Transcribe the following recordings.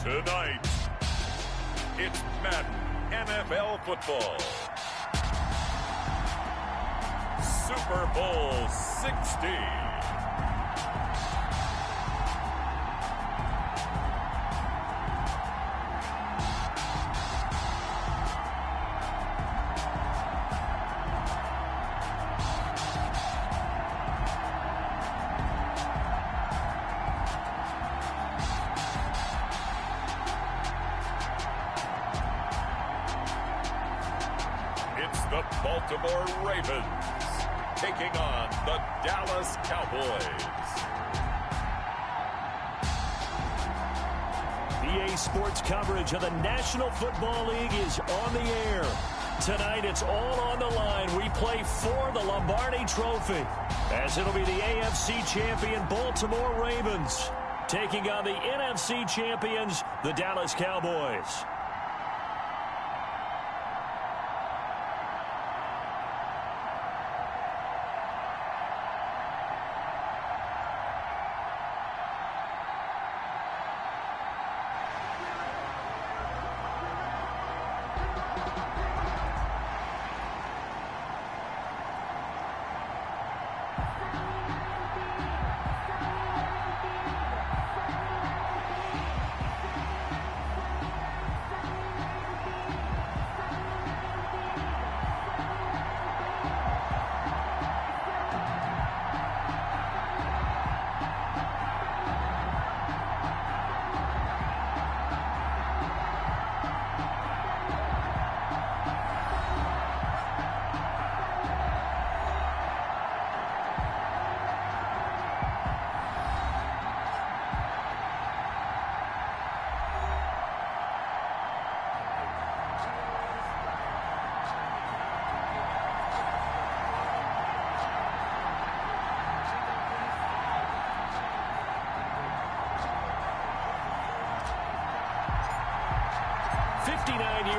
Tonight, it's Madden NFL football. Super Bowl 60. The Baltimore Ravens taking on the Dallas Cowboys. EA Sports coverage of the National Football League is on the air. Tonight it's all on the line. We play for the Lombardi Trophy, as it'll be the AFC champion Baltimore Ravens taking on the NFC champions, the Dallas Cowboys.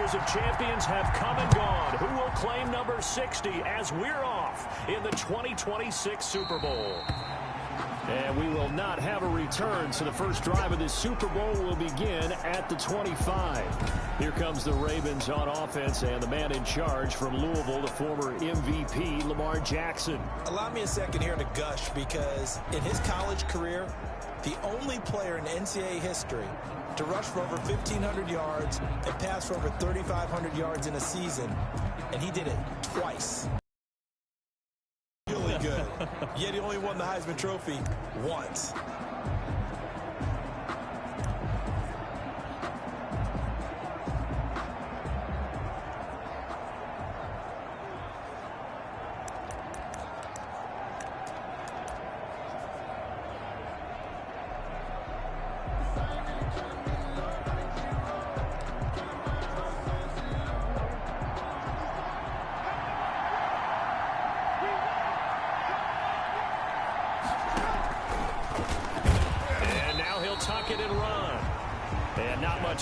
Of champions have come and gone. Who will claim number 60 as we're off in the 2026 Super Bowl? And we will not have a return, so the first drive of this Super Bowl will begin at the 25. Here comes the Ravens on offense, and the man in charge from Louisville, the former MVP, Lamar Jackson. Allow me a second here to gush, because in his college career, the only player in NCAA history to rush for over 1,500 yards and pass for over 3,500 yards in a season, and he did it twice. Really good. Yet he only won the Heisman Trophy once.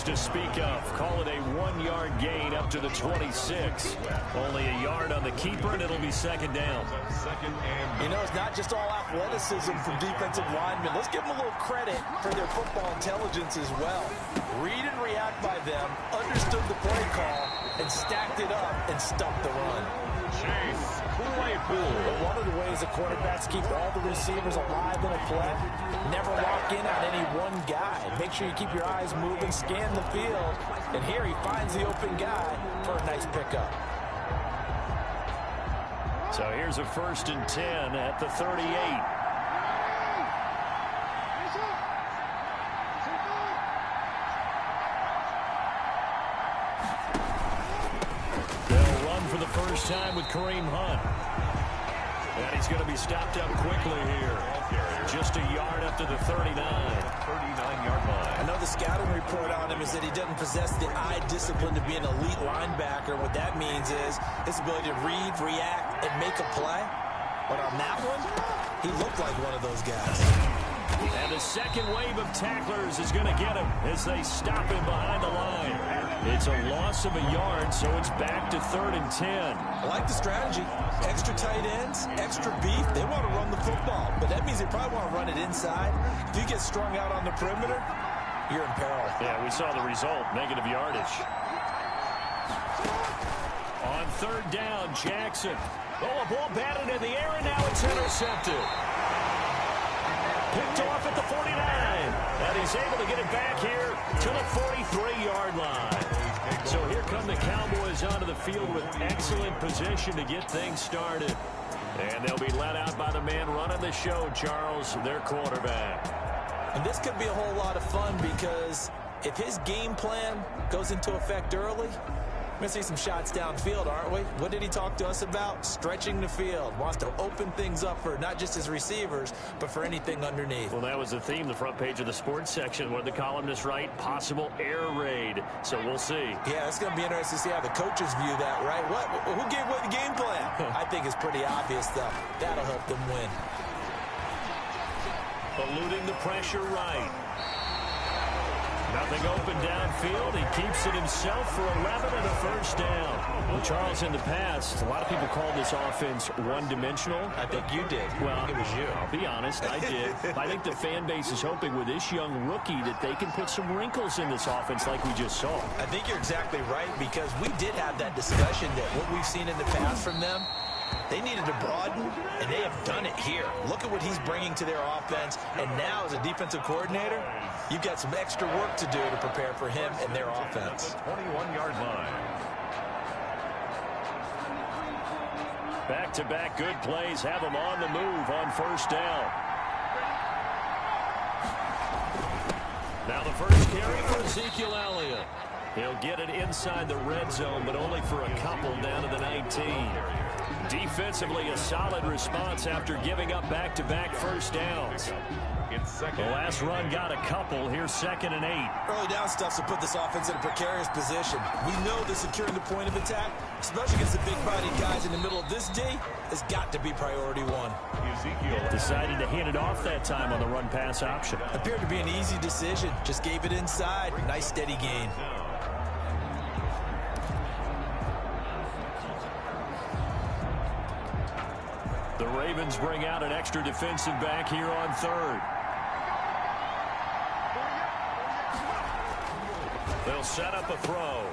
To speak of. Call it a 1-yard gain up to the 26. Only a yard on the keeper, and it'll be second down. You know, it's not just all athleticism from defensive linemen. Let's give them a little credit for their football intelligence as well. Read and react by them, understood the play call, and stacked it up and stumped the run. Chase Claypool. One of the ways the quarterbacks keep all the receivers alive in a play, never lock in on any one guy. Make sure you keep your eyes moving, scan the field, and here he finds the open guy for a nice pickup. So here's a 1st and 10 at the 38. They'll run for the first time with Kareem Hunt. And he's going to be stopped up quickly here. Just a yard up to the 39-yard line. I know the scouting report on him is that he doesn't possess the eye discipline to be an elite linebacker. What that means is his ability to read, react, and make a play. But on that one, he looked like one of those guys. And the second wave of tacklers is going to get him as they stop him behind the line. It's a loss of a yard, so it's back to 3rd and 10. I like the strategy. Extra tight ends, extra beef. They want to run the football, but that means they probably want to run it inside. If you get strung out on the perimeter, you're in peril. Yeah, we saw the result, negative yardage. On third down, Jackson. Oh, a ball batted in the air, and now it's intercepted. Picked off at the 49. And he's able to get it back here to the 43-yard line. So here come the Cowboys onto the field with excellent position to get things started. And they'll be let out by the man running the show, Charles, their quarterback. And this could be a whole lot of fun because if his game plan goes into effect early, we're going to see some shots downfield, aren't we? What did he talk to us about? Stretching the field. Wants to open things up for not just his receivers, but for anything underneath. Well, that was the theme, the front page of the sports section. What did the columnists write? Possible air raid. So we'll see. Yeah, it's going to be interesting to see how the coaches view that, right? Who gave away the game plan? I think it's pretty obvious, though. That'll help them win. Eluding the pressure right. Nothing open downfield. He keeps it himself for 11 and a first down. Well, Charles, in the past, a lot of people called this offense one-dimensional. I think you did. Well, it was you. I'll be honest, I did. I think the fan base is hoping with this young rookie that they can put some wrinkles in this offense like we just saw. I think you're exactly right because we did have that discussion that what we've seen in the past from them, they needed to broaden, and they have done it here. Look at what he's bringing to their offense, and now as a defensive coordinator, you've got some extra work to do to prepare for him and their offense. 21-yard line. Back-to-back good plays have him on the move on first down. Now the first carry for Ezekiel Elliott. He'll get it inside the red zone, but only for a couple down to the 19. Defensively, a solid response after giving up back-to-back first downs. The last run got a couple. Here's 2nd and 8. Early down stuff to put this offense in a precarious position. We know that securing the point of attack, especially against the big-bodied guys in the middle of this D, has got to be priority one. Ezekiel Decided to hand it off that time on the run-pass option. Appeared to be an easy decision. Just gave it inside. Nice, steady gain. The Ravens bring out an extra defensive back here on third. They'll set up a throw.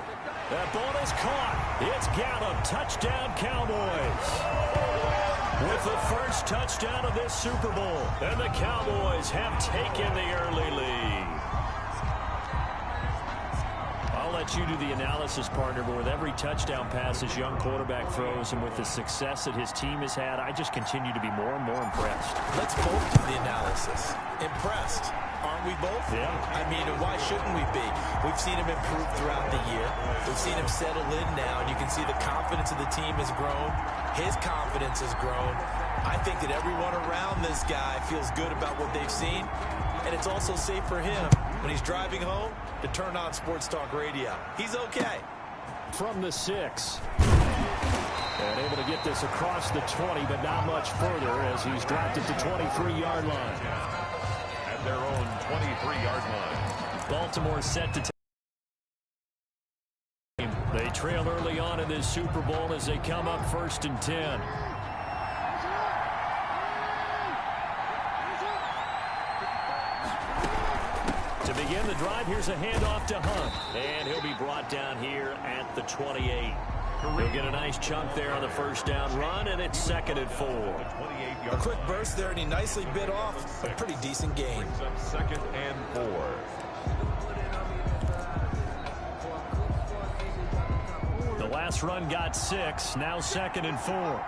That ball is caught. It's Gallup. Touchdown, Cowboys. With the first touchdown of this Super Bowl. And the Cowboys have taken the early lead. I'll let you do the analysis, partner, but with every touchdown pass his young quarterback throws and with the success that his team has had, I just continue to be more and more impressed. Let's both do the analysis. Impressed. Aren't we both? Yeah. I mean, why shouldn't we be? We've seen him improve throughout the year. We've seen him settle in now, and you can see the confidence of the team has grown. His confidence has grown. I think that everyone around this guy feels good about what they've seen, and it's also safe for him when he's driving home to turn on Sports Talk Radio. He's okay. From the 6. And able to get this across the 20, but not much further as he's dropped it to 23-yard line. at their own 23-yard line. Baltimore set to take. They trail early on in this Super Bowl as they come up 1st and 10. To begin the drive, here's a handoff to Hunt. And he'll be brought down here at the 28. He'll get a nice chunk there on the first down run, and it's 2nd and 4. A quick burst there, and he nicely bit off a pretty decent gain. 2nd and 4. The last run got 6, now 2nd and 4.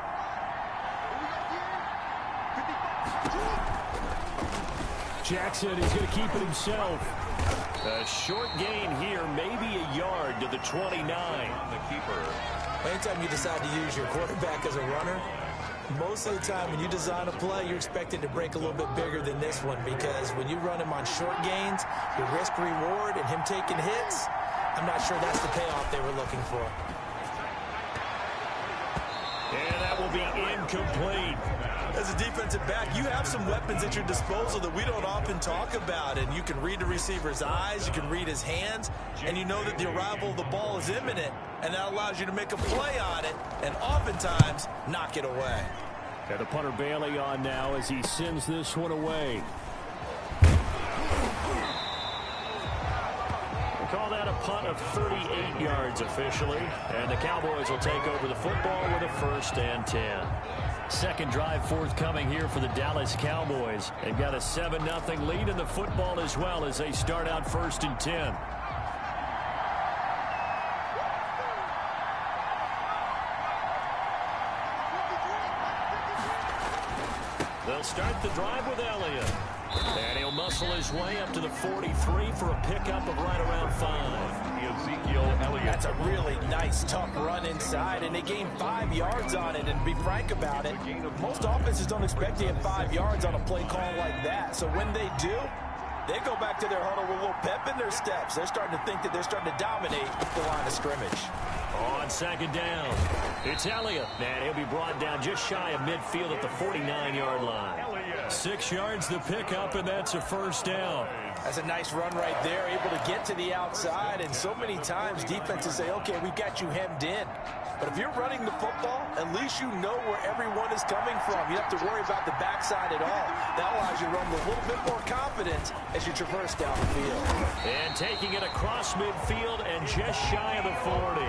Jackson is going to keep it himself. A short gain here, maybe a yard to the 29. The keeper. Anytime you decide to use your quarterback as a runner, most of the time when you design a play, you're expected to break a little bit bigger than this one, because when you run him on short gains, your risk reward and him taking hits, I'm not sure that's the payoff they were looking for. And that will be incomplete. As a defensive back, you have some weapons at your disposal that we don't often talk about, and you can read the receiver's eyes, you can read his hands, and you know that the arrival of the ball is imminent, and that allows you to make a play on it and oftentimes knock it away. And the punter Bailey on now as he sends this one away. call that a punt of 38 yards officially. And the Cowboys will take over the football with a 1st and 10. Second drive forthcoming here for the Dallas Cowboys. They've got a 7-0 lead in the football as well as they start out 1st and 10. They'll start the drive with Elliott. And he'll muscle his way up to the 43 for a pickup of right around 5. Ezekiel Elliott. That's a really nice, tough run inside, and they gained 5 yards on it. And to be frank about it, most offenses don't expect to get 5 yards on a play call like that. So when they do, they go back to their huddle with a little pep in their steps. They're starting to think that they're starting to dominate the line of scrimmage. On second down, it's Elliott, and he'll be brought down just shy of midfield at the 49-yard line. 6 yards the pickup, and that's a 1st down. That's a nice run right there, able to get to the outside. And so many times defenses say, okay, we've got you hemmed in. But if you're running the football, at least you know where everyone is coming from. You don't have to worry about the backside at all. That allows you to run with a little bit more confidence as you traverse down the field. And taking it across midfield and just shy of the 40.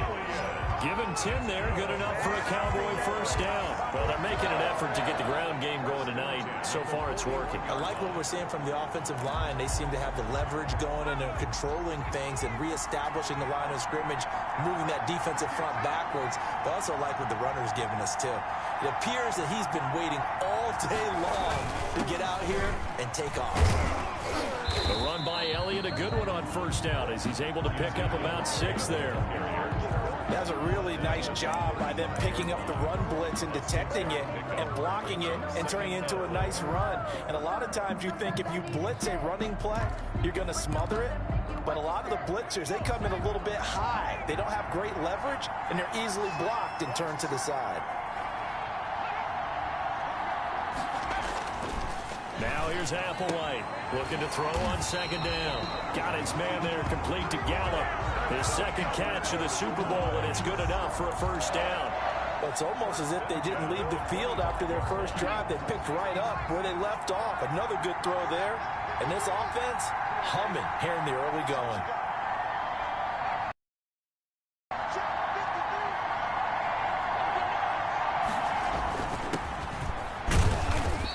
Given 10 there, good enough for a Cowboy 1st down. Well, they're making an effort to get the ground game going tonight. So far, it's working. I like what we're seeing from the offensive line. They seem to have the leverage going, and they're controlling things and reestablishing the line of scrimmage, moving that defensive front backwards. But also like what the runner's giving us, too. It appears that he's been waiting all day long to get out here and take off. The run by Elliott, a good one on 1st down as he's able to pick up about 6 there. That was a really nice job by them picking up the run blitz and detecting it and blocking it and turning it into a nice run. And a lot of times you think if you blitz a running play, you're going to smother it. But a lot of the blitzers, they come in a little bit high. They don't have great leverage, and they're easily blocked and turned to the side. Now here's Applewhite looking to throw on 2nd down. Got his man there complete to Gallup. His 2nd catch of the Super Bowl, and it's good enough for a 1st down. Well, it's almost as if they didn't leave the field after their first drive. They picked right up where they left off. Another good throw there. And this offense, humming here in the early going.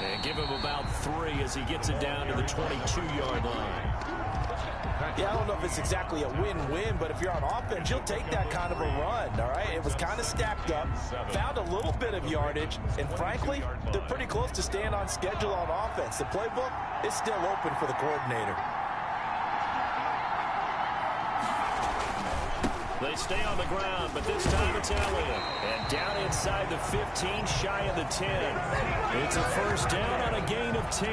And give him about 3 as he gets it down to the 22-yard line. Yeah, I don't know if it's exactly a win-win, but if you're on offense, you'll take that kind of a run, all right? It was kind of stacked up, found a little bit of yardage, and frankly, they're pretty close to staying on schedule on offense. The playbook is still open for the coordinator. They stay on the ground, but this time it's Elliott. And down inside the 15, shy of the 10. It's a 1st down on a gain of 10.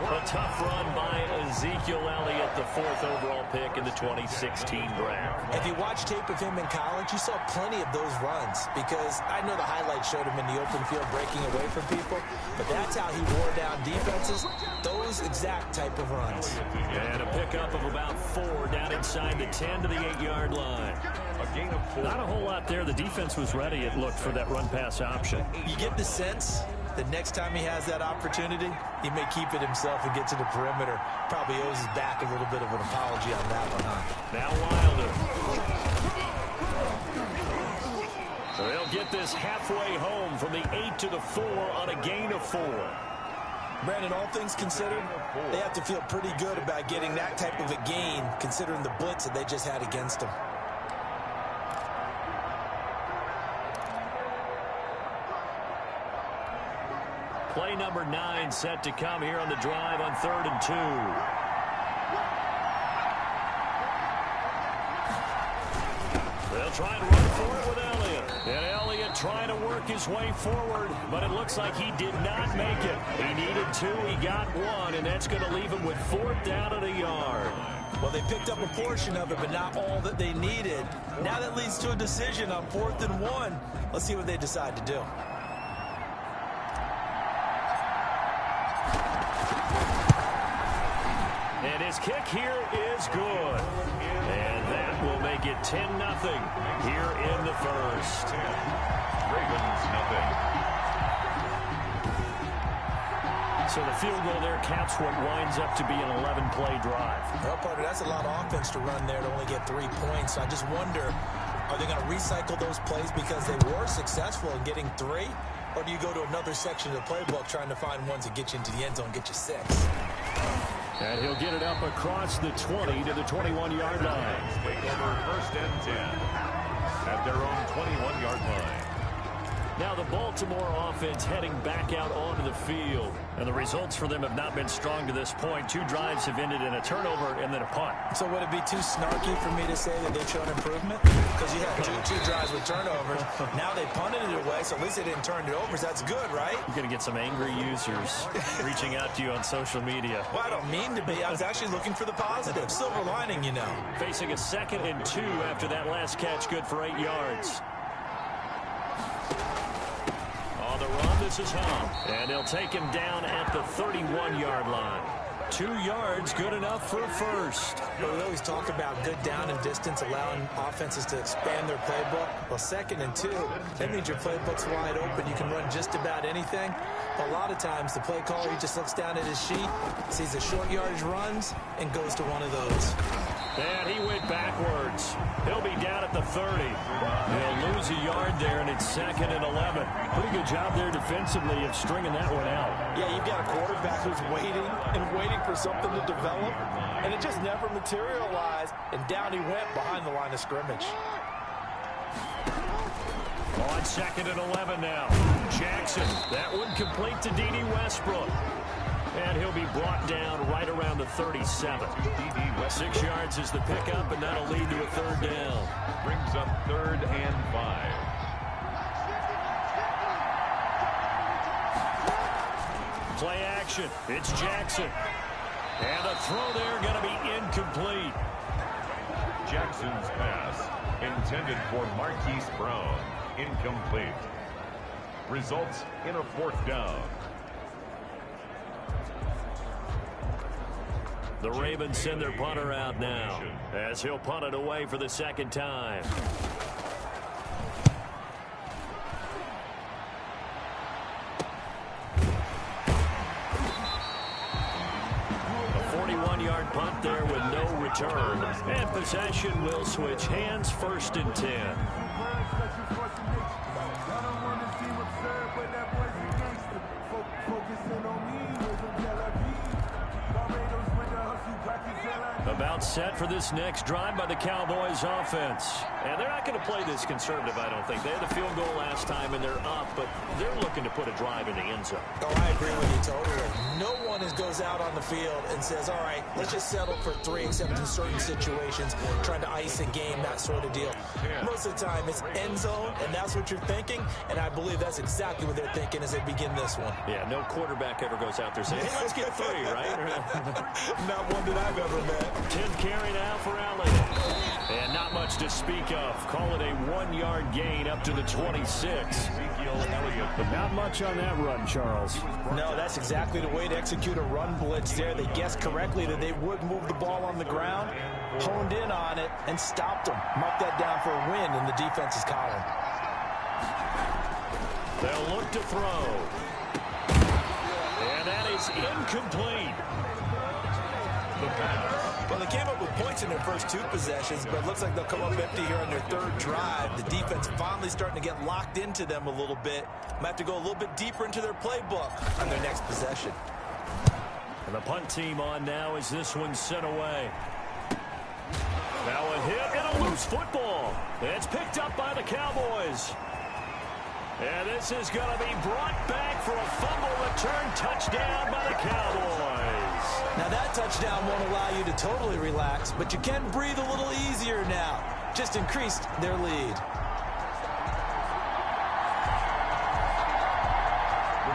A tough run by Ezekiel Elliott, the 4th overall pick in the 2016 draft. If you watch tape of him in college, you saw plenty of those runs because I know the highlights showed him in the open field breaking away from people, but that's how he wore down defenses, those exact type of runs. And a pickup of about 4 down inside the 10 to the 8-yard line. A gain of 4. Not a whole lot there. The defense was ready, it looked, for that run-pass option. You get the sense the next time he has that opportunity, he may keep it himself and get to the perimeter. Probably owes his back a little bit of an apology on that one, huh? Now Wilder. So they'll get this halfway home from the 8 to the 4 on a gain of 4. Brandon, all things considered, they have to feel pretty good about getting that type of a gain considering the blitz that they just had against them. Play number 9 set to come here on the drive on 3rd and 2. They'll try and run for it with Elliott. And Elliott trying to work his way forward, but it looks like he did not make it. He needed 2, he got 1, and that's going to leave him with 4th down at a yard. Well, they picked up a portion of it, but not all that they needed. Now that leads to a decision on 4th and 1. Let's see what they decide to do. And his kick here is good. And that will make it 10-0 here in the first. Ravens, nothing. So the field goal there caps what winds up to be an 11-play drive. Well, partner, that's a lot of offense to run there to only get 3 points. I just wonder, are they going to recycle those plays because they were successful in getting 3? Or do you go to another section of the playbook trying to find ones that get you into the end zone, get you 6? And he'll get it up across the 20 to the 21-yard line. Take over 1st and 10 at their own 21-yard line. Now the Baltimore offense heading back out onto the field. And the results for them have not been strong to this point. 2 drives have ended in a turnover and then a punt. So would it be too snarky for me to say that they've shown improvement? Because you had two drives with turnovers. Now they punted it away, so at least they didn't turn it over. So that's good, right? You're going to get some angry users reaching out to you on social media. Well, I don't mean to be. I was actually looking for the positive. Silver lining, you know. Facing a 2nd and 2 after that last catch, good for 8 yards. On the run, this is Hunt. And they'll take him down at the 31-yard line. 2 yards, good enough for a first. Well, we always talk about good down and distance, allowing offenses to expand their playbook. Well, 2nd and 2, that means your playbook's wide open. You can run just about anything. A lot of times, the play caller, he just looks down at his sheet, sees the short yardage runs, and goes to one of those. And he went backwards. He'll be down at the 30. He'll lose a yard there, and it's 2nd and 11. Pretty good job there defensively of stringing that one out. Yeah, you've got a quarterback who's waiting and waiting for something to develop, and it just never materialized, and down he went behind the line of scrimmage. On 2nd and 11 now. Jackson, that one complete to D.D. Westbrook. And he'll be brought down right around the 37. 6 yards is the pickup, and that'll lead to a 3rd down. Brings up 3rd and 5. Play action. It's Jackson. And the throw there going to be incomplete. Jackson's pass intended for Marquise Brown. Incomplete. Results in a 4th down. The Ravens send their punter out now as he'll punt it away for the 2nd time. A 41-yard punt there with no return. And possession will switch hands, 1st and 10. About set for this next drive by the Cowboys offense. And they're not going to play this conservative, I don't think. They had the field goal last time, and they're up, but they're looking to put a drive in the end zone. Oh, I agree with you totally. No one goes out on the field and says, all right, let's just settle for 3, except in certain situations, trying to ice a game, that sort of deal. Most of the time, it's end zone, and that's what you're thinking, and I believe that's exactly what they're thinking as they begin this one. Yeah, no quarterback ever goes out there saying, hey, let's get 3, right? Not one that I've ever met. 10th carry now for Allen. And not much to speak of. Call it a 1-yard gain up to the 26. Ezekiel Elliott. But not much on that run, Charles. No, that's exactly the way to execute a run blitz there. They guessed correctly that they would move the ball on the ground, honed in on it, and stopped them. Mark that down for a win in the defense's column. They'll look to throw. And that is incomplete. Well, they came up with points in their first 2 possessions, but it looks like they'll come up empty here on their 3rd drive. The defense finally starting to get locked into them a little bit. Might have to go a little bit deeper into their playbook on their next possession. And the punt team on now as this one's sent away. Now a hit and a loose football. It's picked up by the Cowboys. And this is going to be brought back for a fumble return touchdown by the Cowboys. Now that touchdown won't allow you to totally relax, but you can breathe a little easier now. Just increased their lead.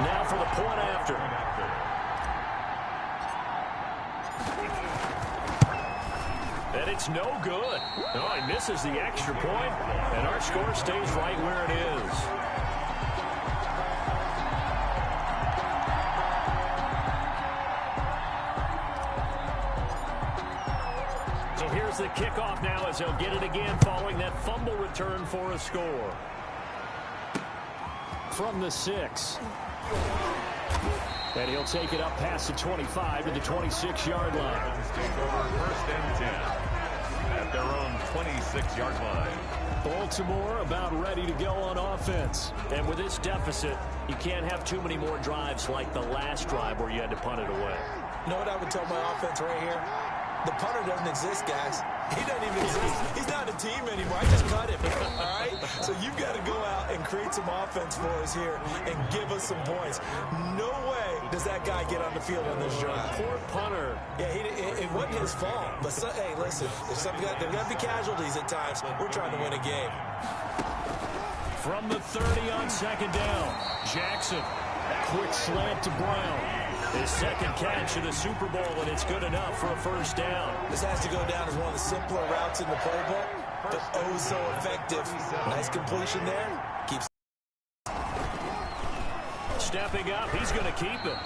Now for the point after. And it's no good. No, he misses the extra point, and our score stays right where it is. So here's the kickoff now as they'll get it again following that fumble return for a score. From the 6. And he'll take it up past the 25 to the 26-yard line. Take over 1st and 10 at their own 26-yard line. Baltimore about ready to go on offense. And with this deficit, you can't have too many more drives like the last drive where you had to punt it away. You know what I would tell my offense right here? The punter doesn't exist, guys. He doesn't even exist. He's not a team anymore. I just cut him, all right? So you've got to go out and create some offense for us here and give us some points. No way does that guy get on the field on this drive. Poor punter. Yeah, it wasn't his fault. But, hey, listen, there's got to be casualties at times. We're trying to win a game. From the 30 on 2nd down, Jackson. Quick slant to Brown. His 2nd catch of the Super Bowl, and it's good enough for a 1st down. This has to go down as one of the simpler routes in the playbook, but oh so effective. Nice completion there. Keeps stepping up. He's going to keep it.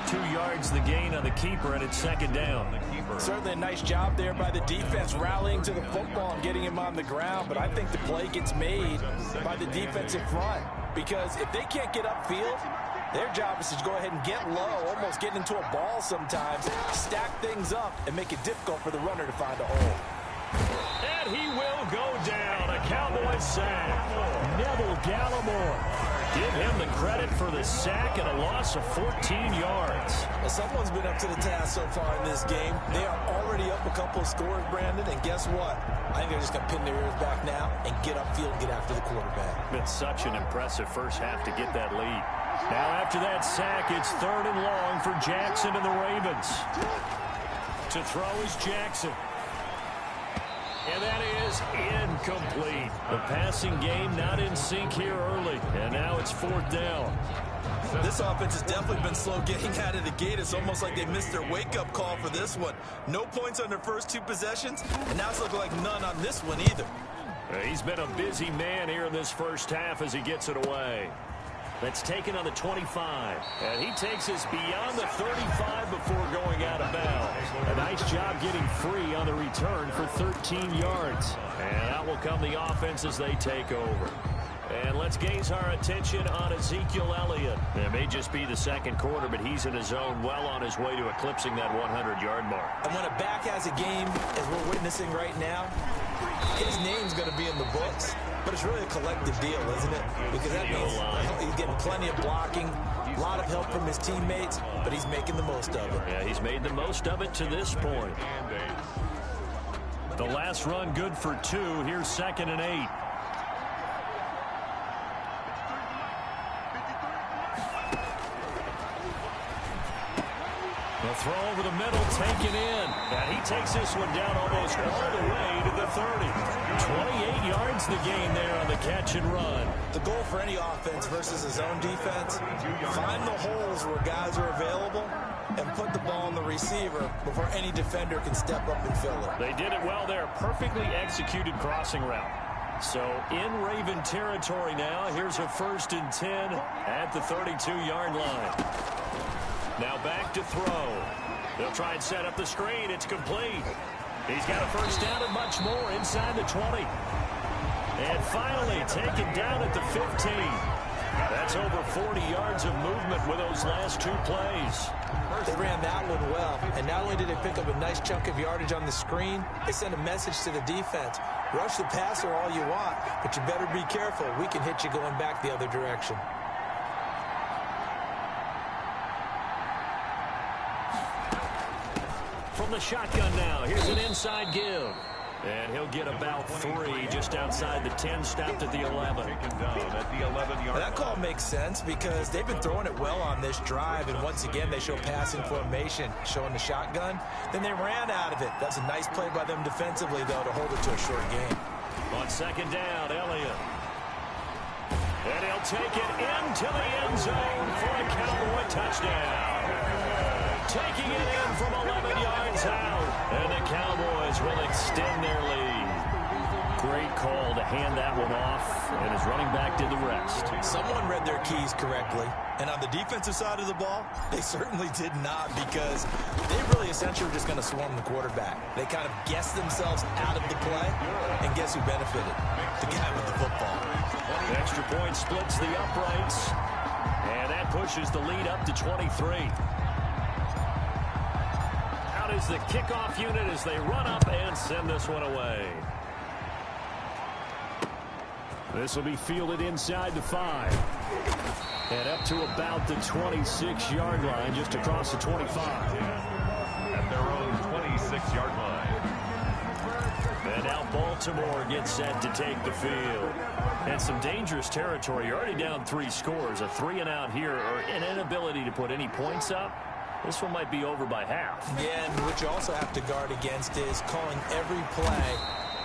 2 yards the gain on the keeper, and it's 2nd down. Certainly a nice job there by the defense rallying to the football and getting him on the ground, but I think the play gets made by the defensive front because if they can't get upfield, their job is to go ahead and get low, almost get into a ball sometimes, stack things up, and make it difficult for the runner to find a hole. And he will go down. A Cowboys sack. Neville Gallimore. Give him the credit for the sack and a loss of 14 yards. Well, someone's been up to the task so far in this game. They are already up a couple of scores, Brandon, and guess what? I think they're just going to pin their ears back now and get upfield and get after the quarterback. Been such an impressive first half to get that lead. Now after that sack, it's 3rd and long for Jackson and the Ravens. To throw is Jackson. And that is incomplete. The passing game not in sync here early. And now it's 4th down. This offense has definitely been slow getting out of the gate. It's almost like they missed their wake-up call for this one. No points on their first 2 possessions, and now it's looking like none on this one either. He's been a busy man here in this first half as he gets it away. That's taken on the 25. And he takes us beyond the 35 before going out of bounds. A nice job getting free on the return for 13 yards. And out will come the offense as they take over. And let's gaze our attention on Ezekiel Elliott. It may just be the 2nd quarter, but he's in his zone well on his way to eclipsing that 100-yard mark. And when a back has a game, as we're witnessing right now, his name's going to be in the books. But it's really a collective deal, isn't it? Because that means he's getting plenty of blocking, a lot of help from his teammates, but he's making the most of it. Yeah, he's made the most of it to this point. The last run good for 2. Here's 2nd and 8. The throw over the middle, taken in. And he takes this one down almost all the way to the 30. 28 yards the gain there on the catch and run. The goal for any offense versus a zone defense, find the holes where guys are available and put the ball on the receiver before any defender can step up and fill it. They did it well there. Perfectly executed crossing route. So in Raven territory now. Here's a 1st and 10 at the 32-yard line. Now back to throw. They'll try and set up the screen. It's complete. He's got a 1st down and much more inside the 20. And finally taken down at the 15. That's over 40 yards of movement with those last 2 plays. They ran that one well, and not only did they pick up a nice chunk of yardage on the screen, they sent a message to the defense. Rush the passer all you want, but you better be careful. We can hit you going back the other direction. From the shotgun now, here's an inside give. And he'll get about 3 just outside the 10, stopped at the 11. That call makes sense because they've been throwing it well on this drive, and once again they show passing formation, showing the shotgun. Then they ran out of it. That's a nice play by them defensively, though, to hold it to a short game. On 2nd down, Elliott. And he'll take it into the end zone for a Cowboy touchdown. Taking it in from 11 yards out. And the Cowboys will extend their lead. Great call to hand that one off. And his running back did the rest. Someone read their keys correctly. And on the defensive side of the ball, they certainly did not, because they really essentially were just going to swarm the quarterback. They kind of guessed themselves out of the play. And guess who benefited? The guy with the football. The extra point splits the uprights. And that that pushes the lead up to 23. Out is the kickoff unit as they run up and send this one away. This will be fielded inside the 5. And up to about the 26-yard line, just across the 25. At their own 26-yard line. And now Baltimore gets set to take the field. And some dangerous territory. You're already down 3 scores. A 3-and-out here, or an inability to put any points up. This one might be over by half. Yeah, and what you also have to guard against is calling every play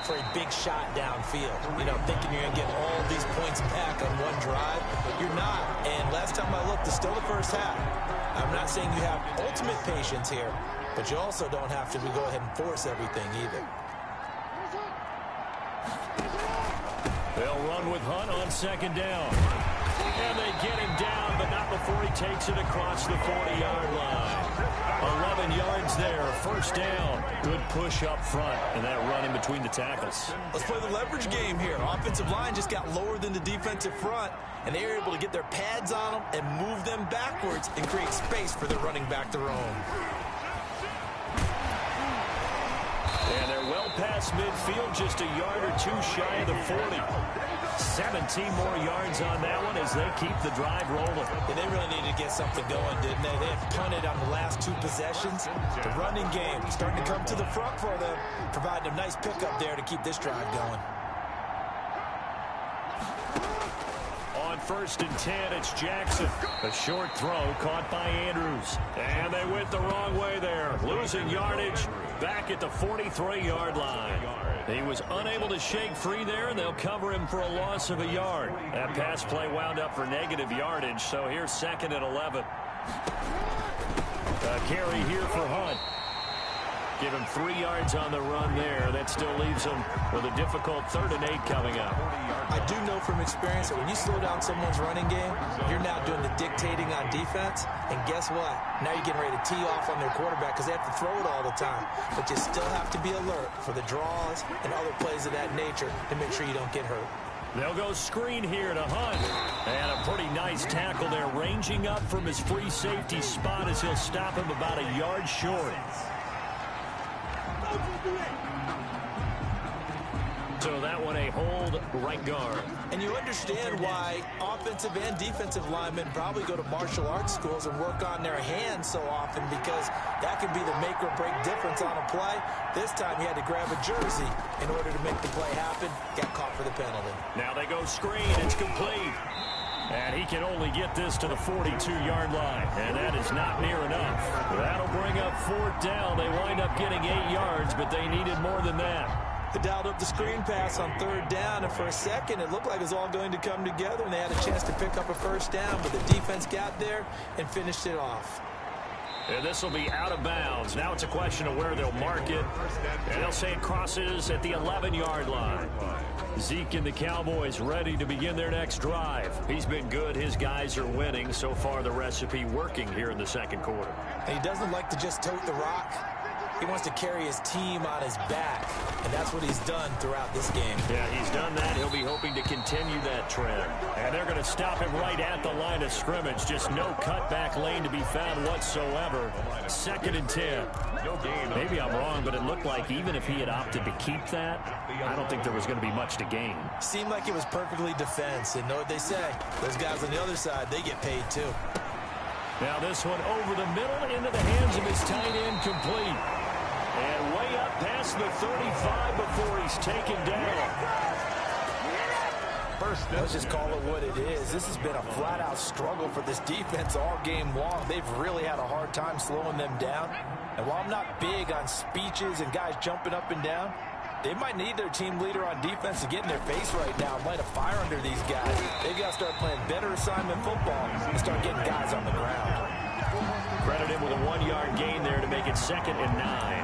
for a big shot downfield. You know, thinking you're going to get all these points back on one drive. You're not. And last time I looked, it's still the first half. I'm not saying you have ultimate patience here, but you also don't have to go ahead and force everything either. They'll run with Hunt on 2nd down. And they get him down, but not before he takes it across the 40-yard line. 11 yards there, 1st down. Good push up front, and that run in between the tackles. Let's play the leverage game here. Offensive line just got lower than the defensive front, and they were able to get their pads on them and move them backwards and create space for their running back to roam. And they're well past midfield, just a yard or 2 shy of the 40. 17 more yards on that one as they keep the drive rolling. And they really needed to get something going, didn't they? They had punted on the last 2 possessions. The running game starting to come to the front for them, providing a nice pickup there to keep this drive going. On 1st and 10, it's Jackson. A short throw caught by Andrews. And they went the wrong way there, losing yardage back at the 43-yard line. He was unable to shake free there, and they'll cover him for a loss of a yard. That pass play wound up for negative yardage, so here's 2nd and 11. A carry here for Hunt. Give him 3 yards on the run there. That still leaves him with a difficult 3rd and 8 coming up. I do know from experience that when you slow down someone's running game, you're now doing the dictating on defense. And guess what? Now you're getting ready to tee off on their quarterback because they have to throw it all the time. But you still have to be alert for the draws and other plays of that nature to make sure you don't get hurt. They'll go screen here to Hunt. And a pretty nice tackle there, ranging up from his free safety spot as he'll stop him about a yard short. So that one a hold right guard. And you understand why offensive and defensive linemen probably go to martial arts schools and work on their hands so often, because that can be the make or break difference on a play. This time he had to grab a jersey in order to make the play happen. Got caught for the penalty. Now they go screen. It's complete. And he can only get this to the 42-yard line. And that is not near enough. That'll bring up 4th down. They wind up getting 8 yards, but they needed more than that. They dialed up the screen pass on 3rd down, and for a second it looked like it was all going to come together, and they had a chance to pick up a 1st down, but the defense got there and finished it off. And this will be out of bounds. Now it's a question of where they'll mark it. And they'll say it crosses at the 11-yard line. Zeke and the Cowboys ready to begin their next drive. He's been good. His guys are winning. So far, the recipe working here in the 2nd quarter. And he doesn't like to just tote the rock. He wants to carry his team on his back, and that's what he's done throughout this game. Yeah, he's done that. He'll be hoping to continue that trend. And they're going to stop him right at the line of scrimmage. Just no cutback lane to be found whatsoever. 2nd and 10. No gain. Maybe I'm wrong, but it looked like even if he had opted to keep that, I don't think there was going to be much to gain. Seemed like it was perfectly defense, and know what they say. Those guys on the other side, they get paid too. Now this one over the middle into the hands of his tight end, complete. And way up past the 35 before he's taken down. Let's just call it what it is. This has been a flat-out struggle for this defense all game long. They've really had a hard time slowing them down. And while I'm not big on speeches and guys jumping up and down, they might need their team leader on defense to get in their face right now and light a fire under these guys. They've got to start playing better assignment football and start getting guys on the ground. Credit him with a 1-yard gain there to make it 2nd and 9.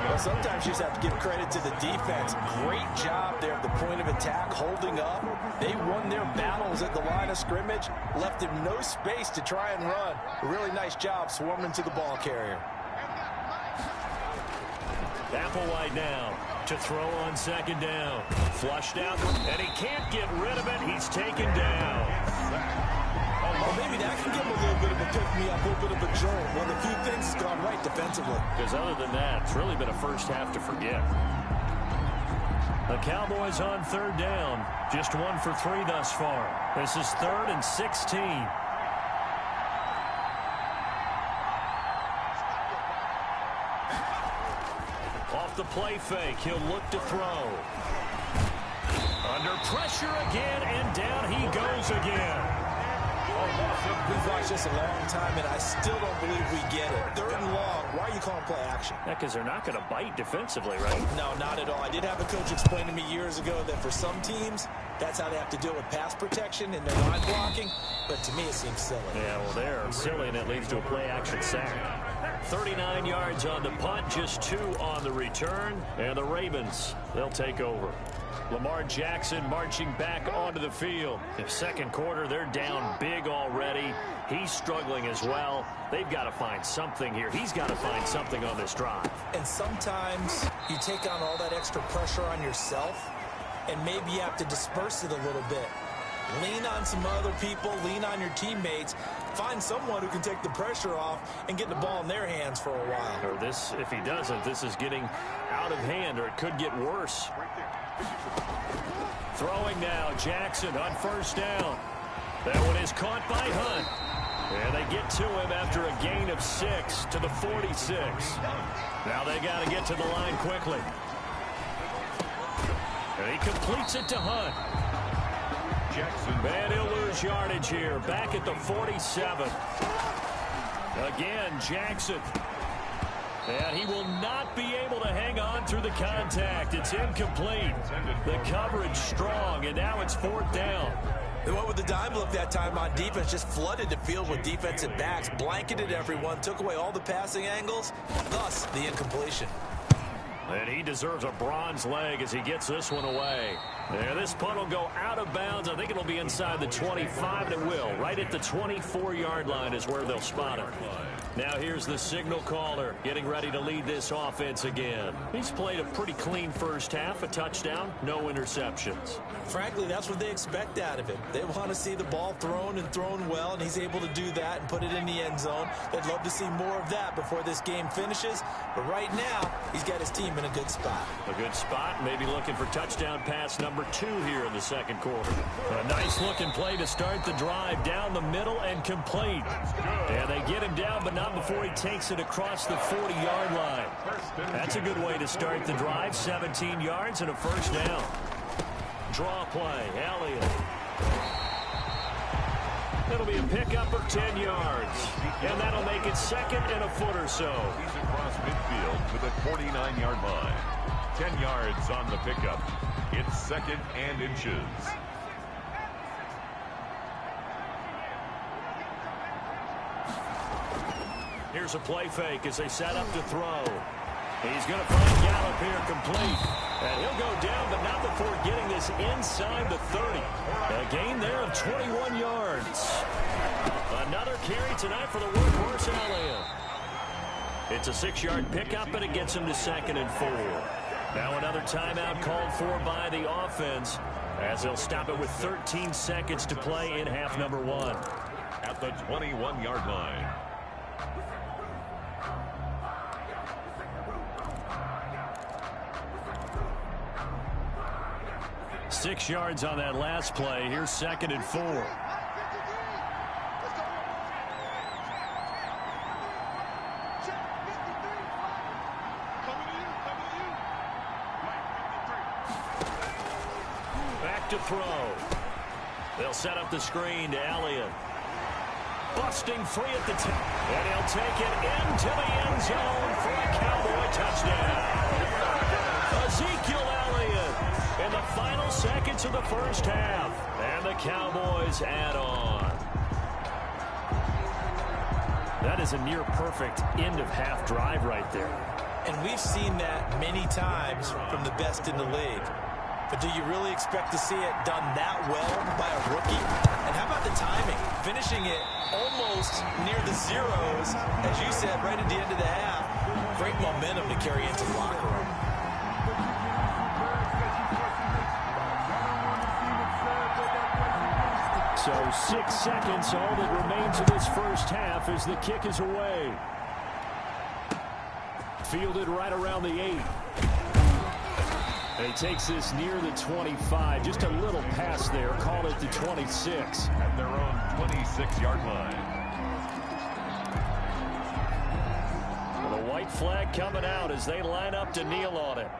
Well, sometimes you just have to give credit to the defense. Great job there at the point of attack, holding up. They won their battles at the line of scrimmage, left them no space to try and run. A really nice job swarming to the ball carrier. Applewhite now to throw on 2nd down. Flushed out, and he can't get rid of it. He's taken down. Well, maybe that can give them a little bit of a pick-me-up, a little bit of a jolt. One of the few things that's gone right defensively. Because other than that, it's really been a first half to forget. The Cowboys on third down. Just 1 for 3 thus far. This is 3rd and 16. Off the play fake, he'll look to throw. Under pressure again, and down he goes again. We've watched this a long time, and I still don't believe we get it. 3rd and long. Why are you calling play action? Yeah, because they're not going to bite defensively, right? No, not at all. I did have a coach explain to me years ago that for some teams, that's how they have to deal with pass protection and their line blocking. But to me, it seems silly. Yeah, well, they're silly, and it leads to a play-action sack. 39 yards on the punt, just 2 on the return. And the Ravens, they'll take over. Lamar Jackson marching back onto the field. In the second quarter, they're down big already. He's struggling as well. They've got to find something here. He's got to find something on this drive. And sometimes you take on all that extra pressure on yourself, and maybe you have to disperse it a little bit. Lean on some other people. Lean on your teammates. Find someone who can take the pressure off and get the ball in their hands for a while. Or this, if he doesn't, this is getting out of hand, or it could get worse. Throwing now, Jackson on first down. That one is caught by Hunt. And they get to him after a gain of 6 to the 46. Now they got to get to the line quickly. And he completes it to Hunt. Jackson. And he'll lose yardage here, back at the 47. Again, Jackson. And he will not be able to hang on through the contact. It's incomplete. The coverage strong, and now it's 4th down. They went with the dime look that time on defense, just flooded the field with defensive backs, blanketed everyone, took away all the passing angles, thus the incompletion. And he deserves a bronze leg as he gets this one away. There, this punt will go out of bounds. I think it'll be inside the 25, and it will. Right at the 24-yard line is where they'll spot it. Now here's the signal caller getting ready to lead this offense again. He's played a pretty clean first half, a touchdown, no interceptions. Frankly, that's what they expect out of him. They want to see the ball thrown and thrown well, and he's able to do that and put it in the end zone. They'd love to see more of that before this game finishes. But right now, he's got his team in a good spot. A good spot, maybe looking for touchdown pass number 2 here in the second quarter. A nice-looking play to start the drive down the middle and complete. And they get him down, but not before he takes it across the 40-yard line. That's a good way to start the drive. 17 yards and a first down. Draw play, Elliott. It'll be a pickup of 10 yards. And that'll make it 2nd and a foot or so. He's across midfield to the 49-yard line. 10 yards on the pickup. It's 2nd and inches. Here's a play fake as they set up to throw. He's going to find Gallup here complete. And he'll go down, but not before getting this inside the 30. A gain there of 21 yards. Another carry tonight for the workhorse, Elliott. It's a 6-yard pickup, and it gets him to 2nd and 4. Now another timeout called for by the offense as they'll stop it with 13 seconds to play in half number 1. At the 21-yard line. Six yards on that last play. Here's 2nd and 4. Back to throw. They'll set up the screen to Elliott. Busting free at the 10. And he'll take it into the end zone for a Cowboy touchdown. Ezekiel Elliott in the final seconds of the first half. And the Cowboys add on. That is a near-perfect end-of-half drive right there. And we've seen that many times from the best in the league. But do you really expect to see it done that well by a rookie? And how about the timing? Finishing it almost near the zeros, as you said, right at the end of the half. Great momentum to carry into the locker room. So 6 seconds, all that remains of this first half as the kick is away. Fielded right around the 8. And he takes this near the 25. Just a little pass there. Call it the 26. At their own 26-yard line. Well, the white flag coming out as they line up to kneel on it.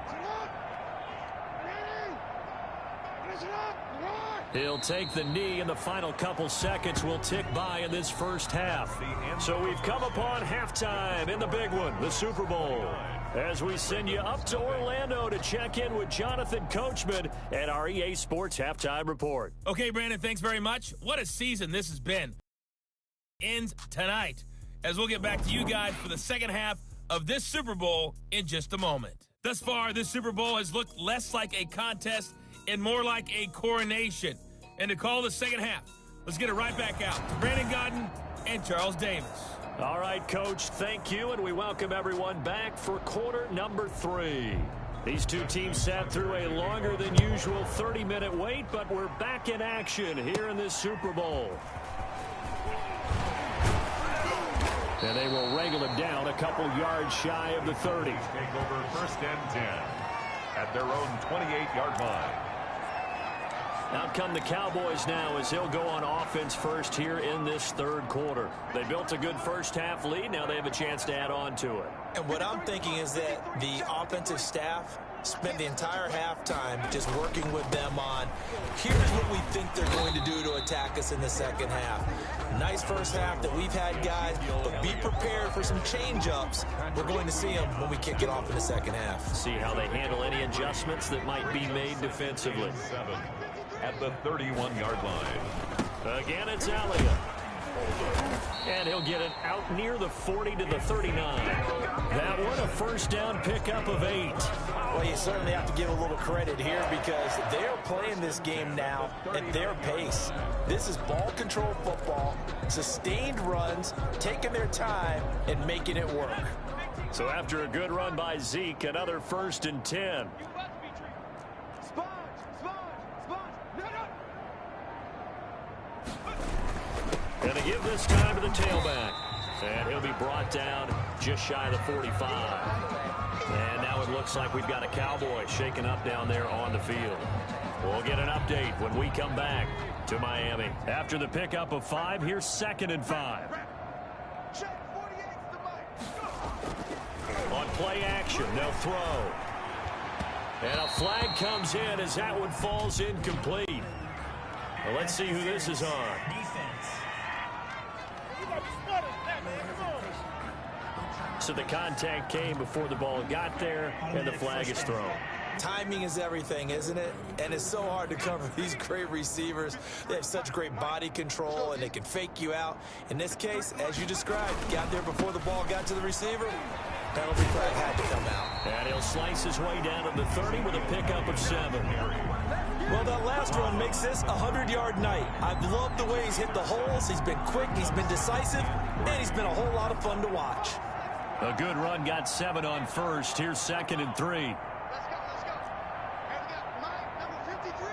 He'll take the knee, and the final couple seconds will tick by in this first half. So we've come upon halftime in the big one, the Super Bowl. As we send you up to Orlando to check in with Jonathan Coachman and our EA Sports Halftime Report. Okay, Brandon, thanks very much. What a season this has been. Ends tonight, as we'll get back to you guys for the second half of this Super Bowl in just a moment. Thus far, this Super Bowl has looked less like a contest and more like a coronation. And to call the second half, let's get it right back out to Brandon Gaudin and Charles Davis. All right, Coach, thank you, and we welcome everyone back for quarter number 3. These two teams sat through a longer than usual 30-minute wait, but we're back in action here in this Super Bowl. And they will wrangle him down a couple yards shy of the 30. Take over first and 10 at their own 28-yard line. Out come the Cowboys now as he'll go on offense first here in this third quarter. They built a good first half lead. Now they have a chance to add on to it. And what I'm thinking is that the offensive staff spent the entire halftime just working with them on, here's what we think they're going to do to attack us in the second half. Nice first half that we've had, guys, but be prepared for some change-ups. We're going to see them when we kick it off in the second half. See how they handle any adjustments that might be made defensively. 7 at the 31-yard line. Again, it's Elliott. And he'll get it out near the 40 to the 39. That one, a first down pickup of 8. Well, you certainly have to give a little credit here because they're playing this game now at their pace. This is ball control football, sustained runs, taking their time, and making it work. So after a good run by Zeke, another first and 10. Going to give this time to the tailback. And he'll be brought down just shy of the 45. And now it looks like we've got a Cowboy shaking up down there on the field. We'll get an update when we come back to Miami. After the pickup of 5, here's 2nd and 5. On play action, they'll throw. And a flag comes in as that one falls incomplete. Well, let's see who this is on. So the contact came before the ball got there, and the flag is thrown. Timing is everything, isn't it? And it's so hard to cover these great receivers. They have such great body control, and they can fake you out. In this case, as you described, got there before the ball got to the receiver. Penalty flag had to come out. And he'll slice his way down to the 30 with a pickup of 7. Well, that last run makes this a 100-yard night. I've loved the way he's hit the holes. He's been quick, he's been decisive, and he's been a whole lot of fun to watch. A good run got 7 on first. Here's 2nd and 3. Let's go. And we got Mike, number 53.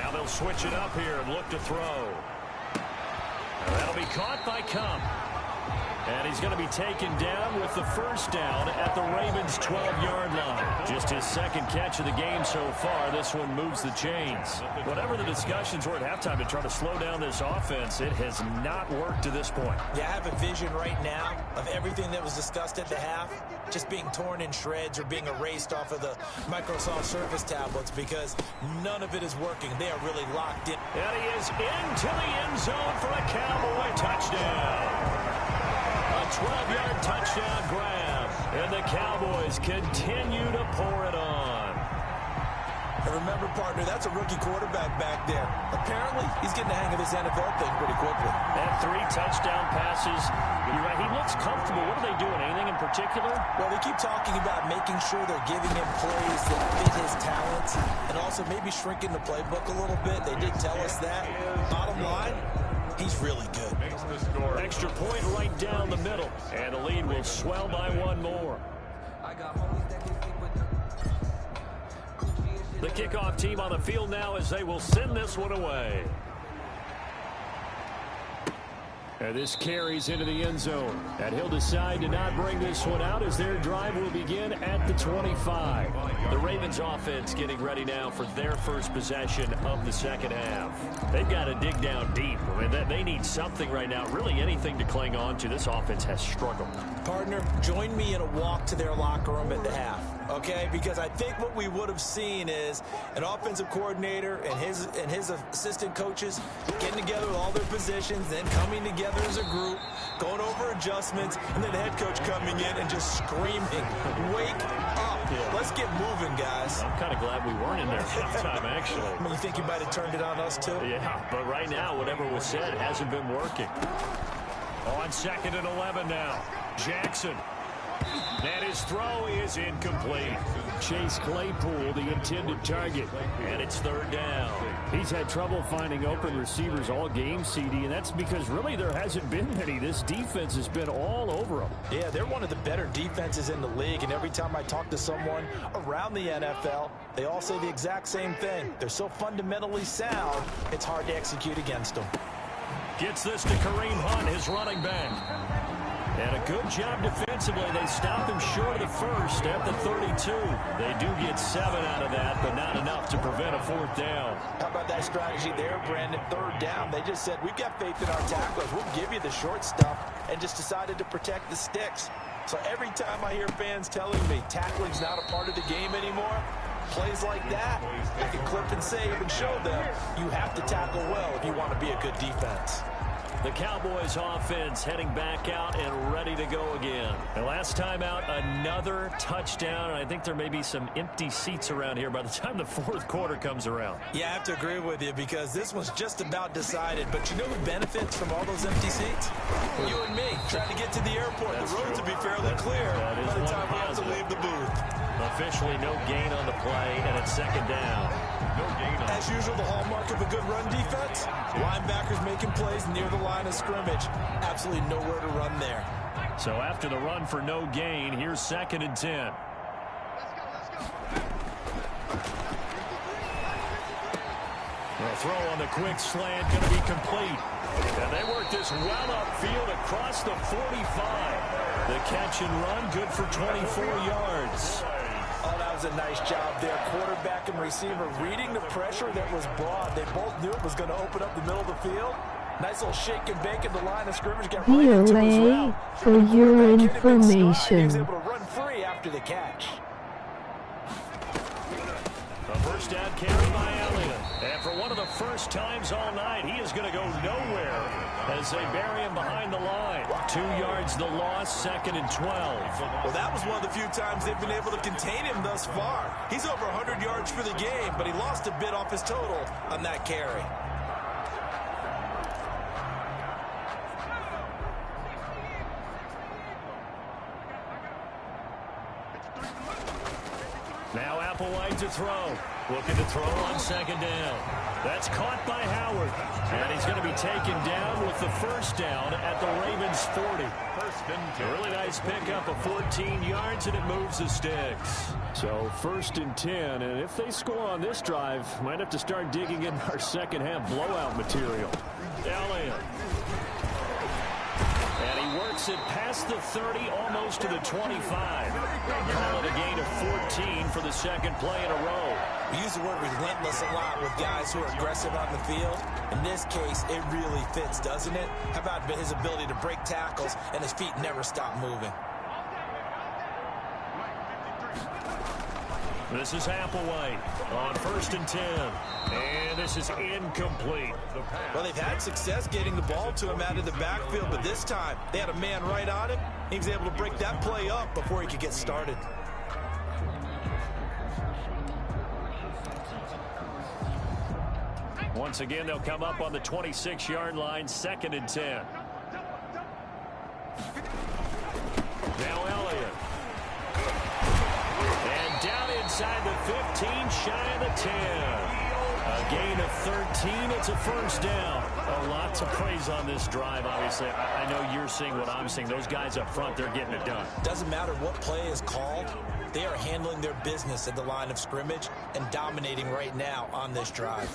Now they'll switch it up here and look to throw. That'll be caught by Kupp. And he's going to be taken down with the first down at the Ravens' 12-yard line. Just his second catch of the game so far. This one moves the chains. Whatever the discussions were at halftime to try to slow down this offense, it has not worked to this point. Yeah, I have a vision right now of everything that was discussed at the half just being torn in shreds or being erased off of the Microsoft Surface tablets because none of it is working. They are really locked in. And he is into the end zone for a Cowboy touchdown. A 12-yard touchdown grab, and the Cowboys continue to pour it on. And remember, partner, that's a rookie quarterback back there. Apparently, he's getting the hang of this NFL thing pretty quickly. And 3 touchdown passes. You're right, he looks comfortable. What are they doing? Anything in particular? Well, they keep talking about making sure they're giving him plays that fit his talents and also maybe shrinking the playbook a little bit. They did tell us that. Bottom line, he's really good. Extra point right down the middle. And the lead will swell by 1 more. The kickoff team on the field now as they will send this one away. And this carries into the end zone. And he'll decide to not bring this one out as their drive will begin at the 25. The Ravens offense getting ready now for their first possession of the second half. They've got to dig down deep. I mean, they need something right now, really anything to cling on to. This offense has struggled. Partner, join me in a walk to their locker room at the half, okay? Because I think what we would have seen is an offensive coordinator and his assistant coaches getting together with all their positions, then coming together as a group, going over adjustments, and then the head coach coming in and just screaming, "Wake up. Let's get moving, guys." I'm kind of glad we weren't in there halftime, actually. You think you might have turned it on us, too? Yeah, but right now, whatever was said hasn't been working. On 2nd and 11 now. Jackson. And his throw is incomplete. Chase Claypool, the intended target. And it's 3rd down. He's had trouble finding open receivers all game, CD, and that's because really there hasn't been many. This defense has been all over them. Yeah, they're one of the better defenses in the league, and every time I talk to someone around the NFL, they all say the exact same thing. They're so fundamentally sound, it's hard to execute against them. Gets this to Kareem Hunt, his running back. And a good job defensively. They stop him short of the first at the 32. They do get 7 out of that, but not enough to prevent a 4th down. How about that strategy there, Brandon? 3rd down. They just said, we've got faith in our tacklers. We'll give you the short stuff, and just decided to protect the sticks. So every time I hear fans telling me tackling's not a part of the game anymore, plays like that, I can clip and save and show them you have to tackle well if you want to be a good defense. The Cowboys offense heading back out and ready to go again. And last time out, another touchdown. And I think there may be some empty seats around here by the time the 4th quarter comes around. Yeah, I have to agree with you because this one's just about decided. But you know who benefits from all those empty seats? You and me, trying to get to the airport. That's the roads true. will be fairly clear by the time we have to leave the booth. Officially no gain on the play, and it's 2nd down. No gain on. As usual, the hallmark of a good run defense, linebackers making plays near the line of scrimmage. Absolutely nowhere to run there. So after the run for no gain, here's 2nd and 10. The throw on the quick slant going to be complete. And they work this well upfield across the 45. The catch and run good for 24 yards. Oh, that was a nice job there. Quarterback and receiver reading the pressure that was brought. They both knew it was going to open up the middle of the field. Nice little shake and bake at the line of scrimmage. Got right into his route. For your information. He was able to run free after the catch. A 1st down carry by Elliott. And for one of the first times all night, he is going to go nowhere as they bury him behind the line. 2 yards the loss, 2nd and 12. Well, that was one of the few times they've been able to contain him thus far. He's over 100 yards for the game, but he lost a bit off his total on that carry. Now Applewhite to throw. Looking to throw on 2nd down. That's caught by Howard. And he's going to be taken down with the 1st down at the Ravens 40. A really nice pickup of 14 yards, and it moves the sticks. So 1st and 10, and if they score on this drive, might have to start digging in our second half blowout material. Elliott. And he works it past the 30, almost to the 25. Call it a gain of 14 for the 2nd play in a row. We use the word relentless a lot with guys who are aggressive on the field. In this case, it really fits, doesn't it? How about his ability to break tackles and his feet never stop moving? This is Applewhite on 1st and 10. And this is incomplete. Well, they've had success getting the ball to him out of the backfield, but this time they had a man right on him. He was able to break that play up before he could get started. Once again, they'll come up on the 26-yard line, 2nd and 10. Now Elliott. And down inside the 15, shy of the 10. A gain of 13, it's a 1st down. Lots of praise on this drive, obviously. I know you're seeing what I'm seeing. Those guys up front, they're getting it done. Doesn't matter what play is called. They are handling their business at the line of scrimmage and dominating right now on this drive.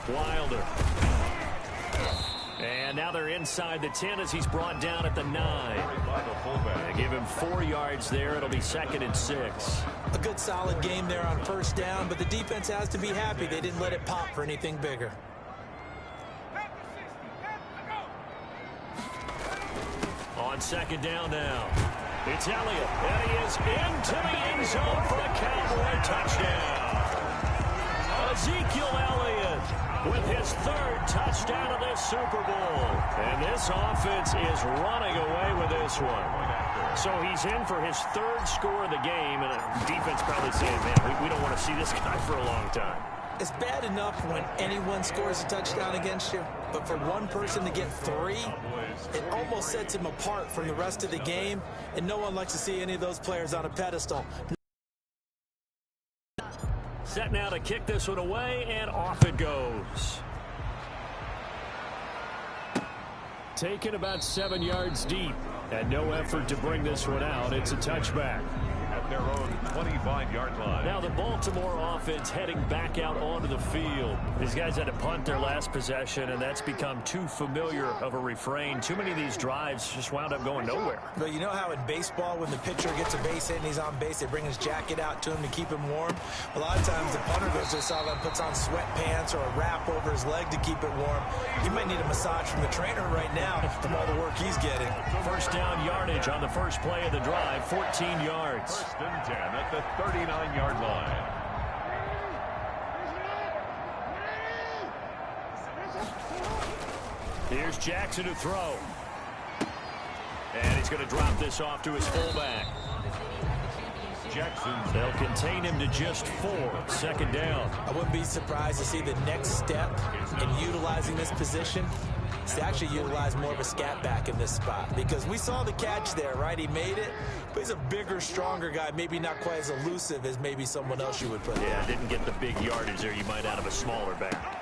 Wilder. And now they're inside the 10 as he's brought down at the 9. They give him 4 yards there. It'll be 2nd and 6. A good solid game there on first down, but the defense has to be happy they didn't let it pop for anything bigger. On 2nd down now. It's Elliott, and he is into the end zone for a Cowboy touchdown. Ezekiel Elliott with his 3rd touchdown of this Super Bowl. And this offense is running away with this one. So he's in for his 3rd score of the game, and the defense probably saying, man, we don't want to see this guy for a long time. It's bad enough when anyone scores a touchdown against you, but for one person to get 3, it almost sets him apart from the rest of the game, and no one likes to see any of those players on a pedestal. Set now to kick this one away, and off it goes. Taken about 7 yards deep, and no effort to bring this one out. It's a touchback. At their own 25-yard line. Now the Baltimore offense heading back out onto the field. These guys had to punt their last possession, and that's become too familiar of a refrain. Too many of these drives just wound up going nowhere. But you know how in baseball, when the pitcher gets a base hit and he's on base, they bring his jacket out to him to keep him warm? A lot of times the punter goes to the sideline, puts on sweatpants or a wrap over his leg to keep it warm. He might need a massage from the trainer right now from all the work he's getting. First down yardage on the first play of the drive, 14 yards. 1st and 10 at the 39-yard line. Here's Jackson to throw. And he's going to drop this off to his fullback. Jackson. They'll contain him to just 4. 2nd down. I wouldn't be surprised to see the next step in utilizing this position is to actually utilize more of a scat back in this spot, because we saw the catch there, right? He made it, but he's a bigger, stronger guy, maybe not quite as elusive as maybe someone else you would put. Yeah, didn't get the big yardage there you might out of a smaller back.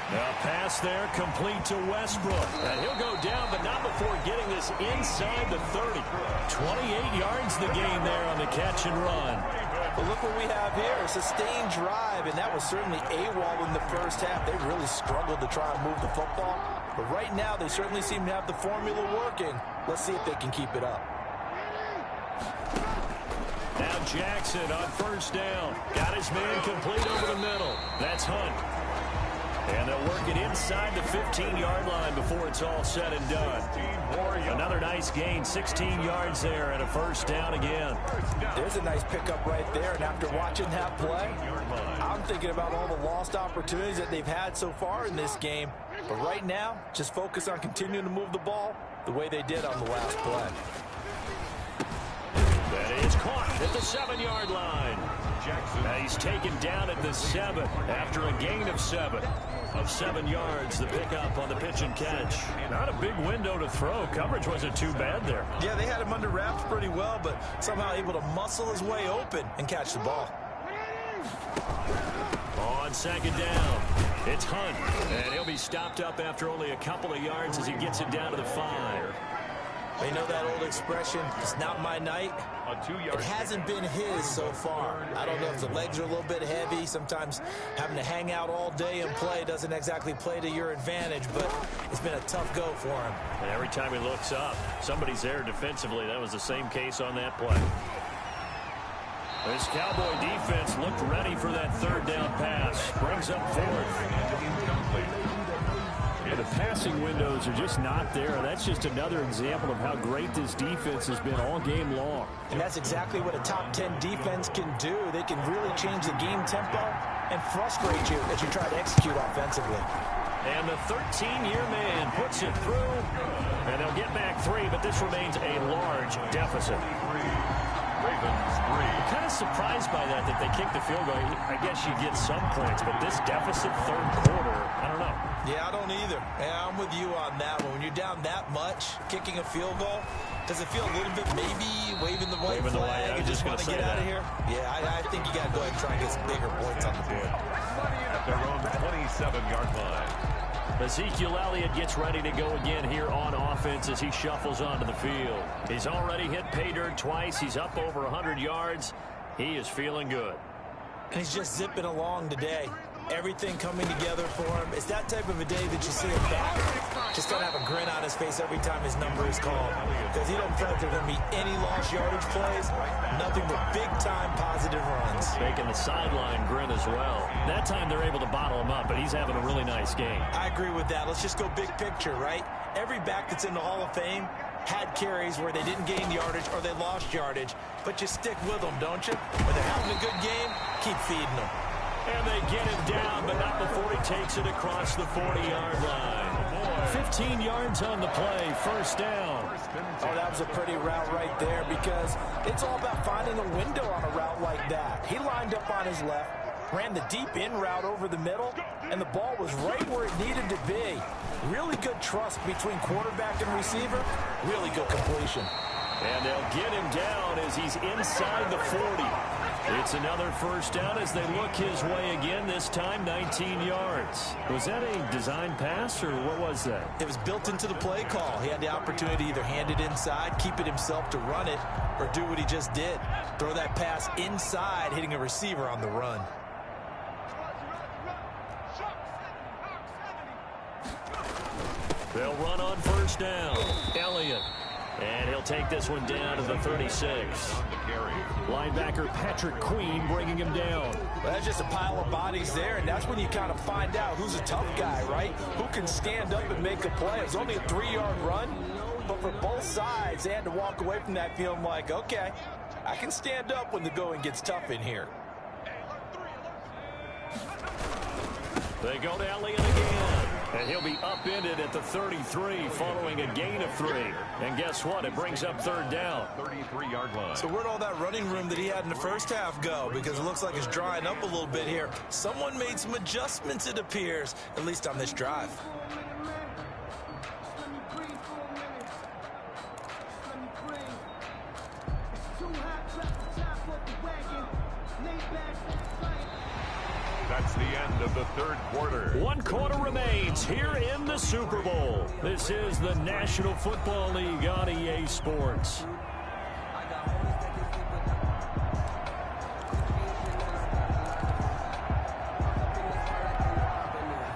Now pass there, complete to Westbrook. And he'll go down, but not before getting this inside the 30. 28 yards the gain there on the catch and run. But look what we have here, a sustained drive, and that was certainly AWOL in the first half. They really struggled to try and move the football. But right now, they certainly seem to have the formula working. Let's see if they can keep it up. Now Jackson on first down. Got his man complete over the middle. That's Hunt. And they'll work it inside the 15-yard line before it's all said and done. Another nice gain, 16 yards there, and a first down again. There's a nice pickup right there, and after watching that play, I'm thinking about all the lost opportunities that they've had so far in this game. But right now, just focus on continuing to move the ball the way they did on the last play. That is caught at the 7-yard line. Jackson. Now he's taken down at the 7 after a gain of 7. Of 7 yards, the pickup on the pitch and catch. Not a big window to throw. Coverage wasn't too bad there. Yeah, they had him under wraps pretty well, but somehow able to muscle his way open and catch the ball. On 2nd down, it's Hunt, and he'll be stopped up after only a couple of yards as he gets it down to the 5. You know that old expression, it's not my night? A 2-yard. It hasn't been his so far. I don't know if the legs are a little bit heavy. Sometimes having to hang out all day and play doesn't exactly play to your advantage, but it's been a tough go for him. And every time he looks up, somebody's there defensively. That was the same case on that play. This Cowboy defense looked ready for that 3rd down pass. Brings up 4th. The passing windows are just not there. That's just another example of how great this defense has been all game long. And that's exactly what a top 10 defense can do. They can really change the game tempo and frustrate you as you try to execute offensively. And the 13-year man puts it through, and they'll get back 3, but this remains a large deficit. I'm kind of surprised by that they kicked the field goal. I guess you get some points, but this deficit 3rd quarter, I don't know. Yeah, I don't either. Yeah, I'm with you on that one. When you're down that much, kicking a field goal, does it feel a little bit maybe waving the white flag and just want to get out of here? Yeah, I think you got to go ahead and try and get some bigger points on the board. At their own 27-yard line. Ezekiel Elliott gets ready to go again here on offense as he shuffles onto the field. He's already hit pay dirt twice. He's up over 100 yards. He is feeling good. And he's just zipping along today. Everything coming together for him. It's that type of a day that you see him back. Just got to have a grin on his face every time his number is called. Because he don't feel like there are going to be any lost yardage plays. Nothing but big-time positive runs. Making the sideline grin as well. That time they're able to bottle him up, but he's having a really nice game. I agree with that. Let's just go big picture, right? Every back that's in the Hall of Fame had carries where they didn't gain yardage or they lost yardage. But you stick with them, don't you? When they're having a good game, keep feeding them. And they get him down, but not before he takes it across the 40-yard line. 15 yards on the play, first down. Oh, that was a pretty route right there because it's all about finding a window on a route like that. He lined up on his left, ran the deep in route over the middle, and the ball was right where it needed to be. Really good trust between quarterback and receiver. Really good completion. And they'll get him down as he's inside the 40. It's another first down as they look his way again, this time 19 yards. Was that a design pass, or what was that? It was built into the play call. He had the opportunity to either hand it inside, keep it himself to run it, or do what he just did. Throw that pass inside, hitting a receiver on the run. They'll run on first down. Elliott. And he'll take this one down to the 36. Linebacker Patrick Queen bringing him down. Well, that's just a pile of bodies there, and that's when you kind of find out who's a tough guy, right? Who can stand up and make a play. It's only a 3-yard run, but for both sides, they had to walk away from that feeling like, okay, I can stand up when the going gets tough in here. They go to Elliott again. And he'll be upended at the 33 following a gain of 3. And guess what? It brings up third down. 33-yard line. So where'd all that running room that he had in the first half go? Because it looks like it's drying up a little bit here. Someone made some adjustments, it appears, at least on this drive. That's the end of the third quarter. One quarter remains here in the Super Bowl. This is the National Football League on EA Sports.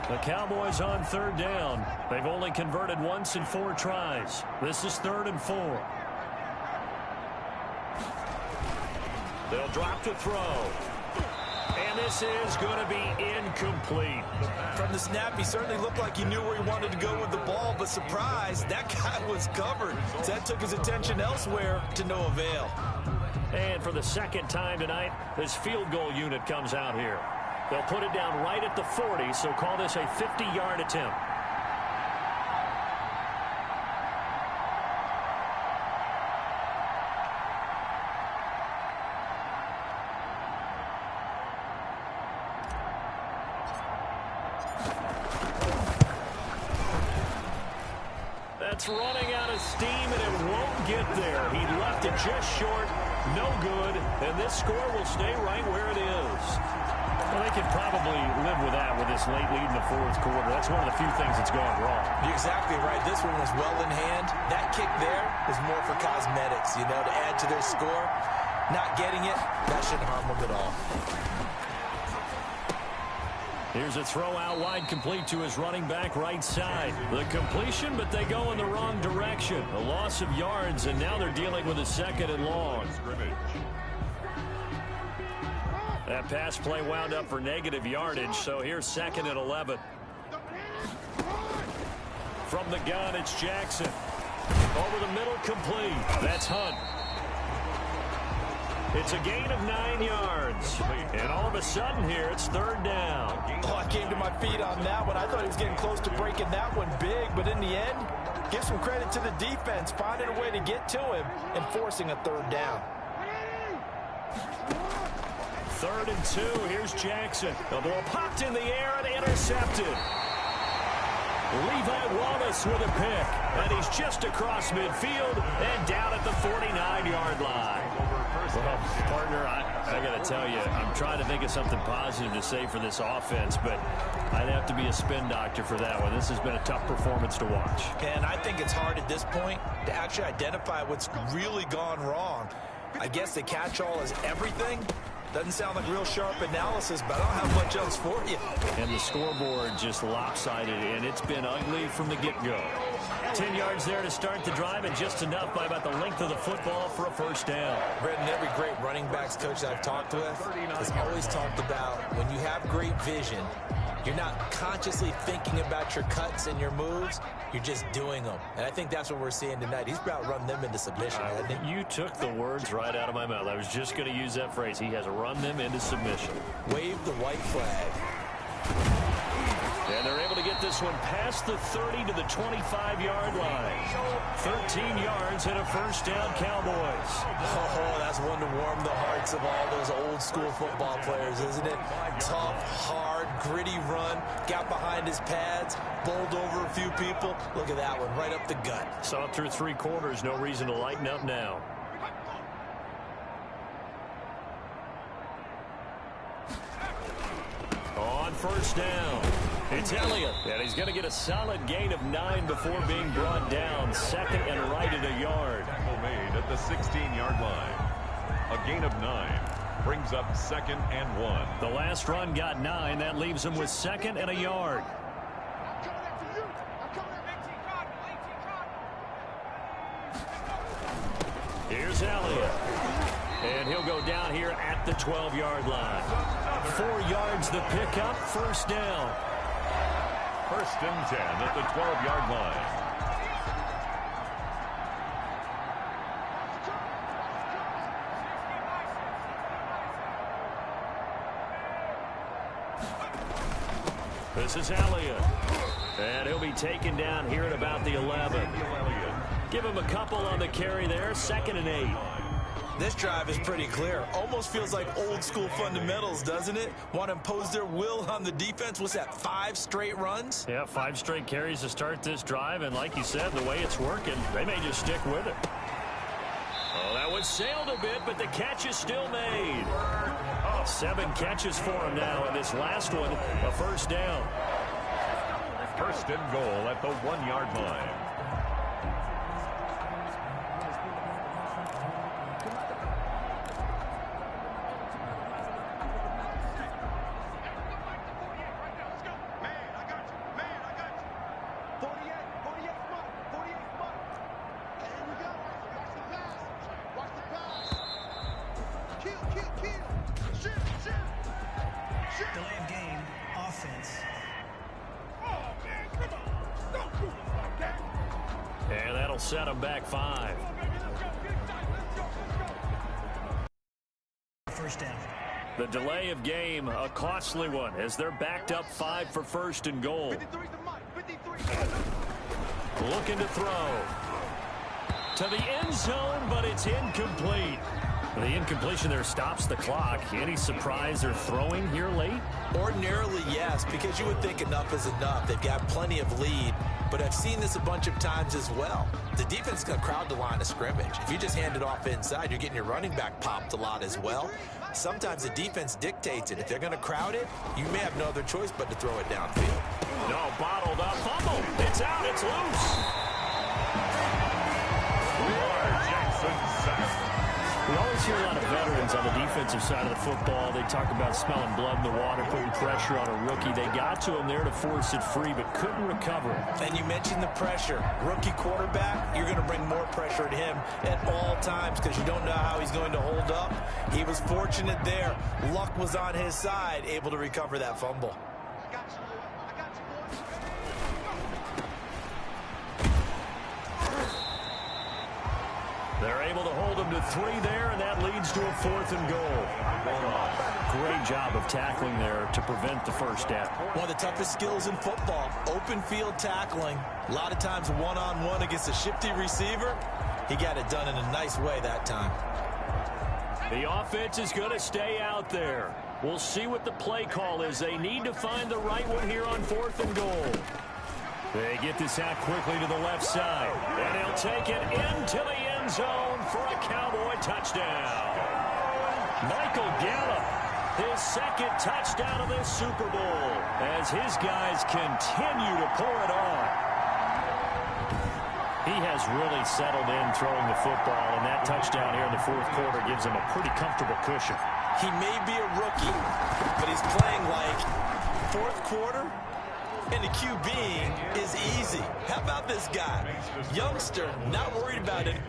The Cowboys on third down. They've only converted once in 4 tries. This is 3rd and 4. They'll drop to throw. And this is going to be incomplete. From the snap, he certainly looked like he knew where he wanted to go with the ball, but surprise, that guy was covered. So that took his attention elsewhere to no avail. And for the second time tonight, this field goal unit comes out here. They'll put it down right at the 40, so call this a 50-yard attempt. That's running out of steam, and it won't get there. He left it just short, no good, and this score will stay right where it is. Well, they can probably live with that with this late lead in the fourth quarter. That's one of the few things that's gone wrong. You're exactly right. This one was well in hand. That kick there was more for cosmetics, you know, to add to their score. Not getting it, that shouldn't harm them at all. Here's a throw out wide, complete to his running back right side. The completion, but they go in the wrong direction. A loss of yards, and now they're dealing with a 2nd and long. That pass play wound up for negative yardage, so here's 2nd and 11. From the gun, it's Jackson. Over the middle, complete. That's Hunt. It's a gain of 9 yards. And all of a sudden here, it's 3rd down. Oh, I came to my feet on that one. I thought he was getting close to breaking that one big, but in the end, give some credit to the defense, finding a way to get to him and forcing a 3rd down. 3rd and 2. Here's Jackson. The ball popped in the air and intercepted. Levi Wallace with a pick. And he's just across midfield and down at the 49-yard line. Well, partner, I got to tell you, I'm trying to think of something positive to say for this offense, but I'd have to be a spin doctor for that one. This has been a tough performance to watch. And I think it's hard at this point to actually identify what's really gone wrong. I guess the catch-all is everything. Doesn't sound like real sharp analysis, but I don't have much else for you. And the scoreboard just lopsided, and it's been ugly from the get-go. 10 yards there to start the drive, and just enough by about the length of the football for a first down. Brendan, every great running backs coach I've talked with has always talked about when you have great vision, you're not consciously thinking about your cuts and your moves. You're just doing them. And I think that's what we're seeing tonight. He's about to run them into submission, hasn't he? You took the words right out of my mouth. I was just going to use that phrase. He has run them into submission. Wave the white flag. And they're able to get this one past the 30 to the 25-yard line. 13 yards and a first down, Cowboys. Oh, that's one to warm the hearts of all those old-school football players, isn't it? Tough, hard, gritty run. Got behind his pads, bowled over a few people. Look at that one, right up the gut. Saw it through 3 quarters. No reason to lighten up now. On first down, it's Elliott. And he's going to get a solid gain of 9 before being brought down. Second and right at a yard. Made at the 16-yard line. A gain of 9 brings up 2nd and 1. The last run got 9. That leaves him with 2nd and a yard. Here's Elliott. And he'll go down here at the 12-yard line. 4 yards the pickup, first down. First and 10 at the 12-yard line. This is Elliott. And he'll be taken down here at about the 11. Give him a couple on the carry there, 2nd and 8. This drive is pretty clear. Almost feels like old-school fundamentals, doesn't it? Want to impose their will on the defense. What's that, 5 straight runs? Yeah, 5 straight carries to start this drive, and like you said, the way it's working, they may just stick with it. Oh, that one sailed a bit, but the catch is still made. 7 catches for him now, and this last one, a first down. First and goal at the 1-yard line. And that'll set them back 5. First down. The delay of game, a costly one, as they're backed up 5 for first and goal. Looking to throw. To the end zone, but it's incomplete. The incompletion there stops the clock. Any surprise they're throwing here late? Ordinarily, yes, because you would think enough is enough. They've got plenty of lead, but I've seen this a bunch of times as well. The defense is going to crowd the line of scrimmage. If you just hand it off inside, you're getting your running back popped a lot as well. Sometimes the defense dictates it. If they're going to crowd it, you may have no other choice but to throw it downfield. No, bottled up, fumble. It's out, it's loose. Jackson sack. We always hear a lot of veterans on the defensive side of the football. They talk about smelling blood in the water, putting pressure on a rookie. They got to him there to force it free, but couldn't recover. And you mentioned the pressure. Rookie quarterback, you're going to bring more pressure at him at all times because you don't know how he's going to hold up. He was fortunate there. Luck was on his side, able to recover that fumble. They're able to hold him to 3 there, and that leads to a 4th and goal. Great job of tackling there to prevent the first down. One of the toughest skills in football, open field tackling. A lot of times one-on-one against a shifty receiver. He got it done in a nice way that time. The offense is going to stay out there. We'll see what the play call is. They need to find the right one here on 4th and goal. They get this out quickly to the left side. And he'll take it into the end zone for a Cowboy touchdown. Michael Gallup, his second touchdown of this Super Bowl, as his guys continue to pour it on. He has really settled in throwing the football, and that touchdown here in the fourth quarter gives him a pretty comfortable cushion. He may be a rookie, but he's playing like fourth quarter, and the QBing is easy. How about this guy? Youngster, not worried about it.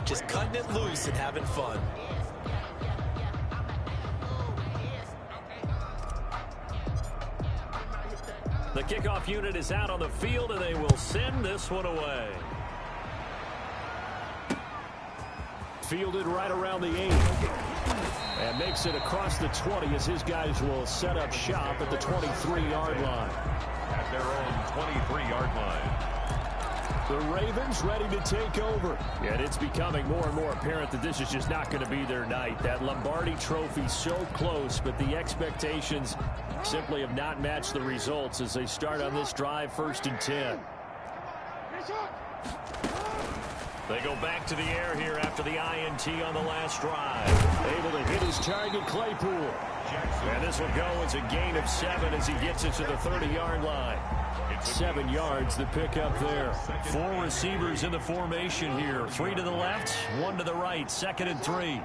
Just cutting it loose and having fun. The kickoff unit is out on the field, and they will send this one away. Fielded right around the 8. And makes it across the 20 as his guys will set up shop at the 23-yard line. At their own 23-yard line. The Ravens ready to take over. And it's becoming more and more apparent that this is just not going to be their night. That Lombardi trophy so close, but the expectations simply have not matched the results as they start on this drive, 1st and 10. They go back to the air here after the INT on the last drive. Able to hit his target, Claypool. And this will go as a gain of 7 as he gets it to the 30-yard line. 7 yards the pickup there. 4 receivers in the formation here. 3 to the left, 1 to the right. 2nd and 3.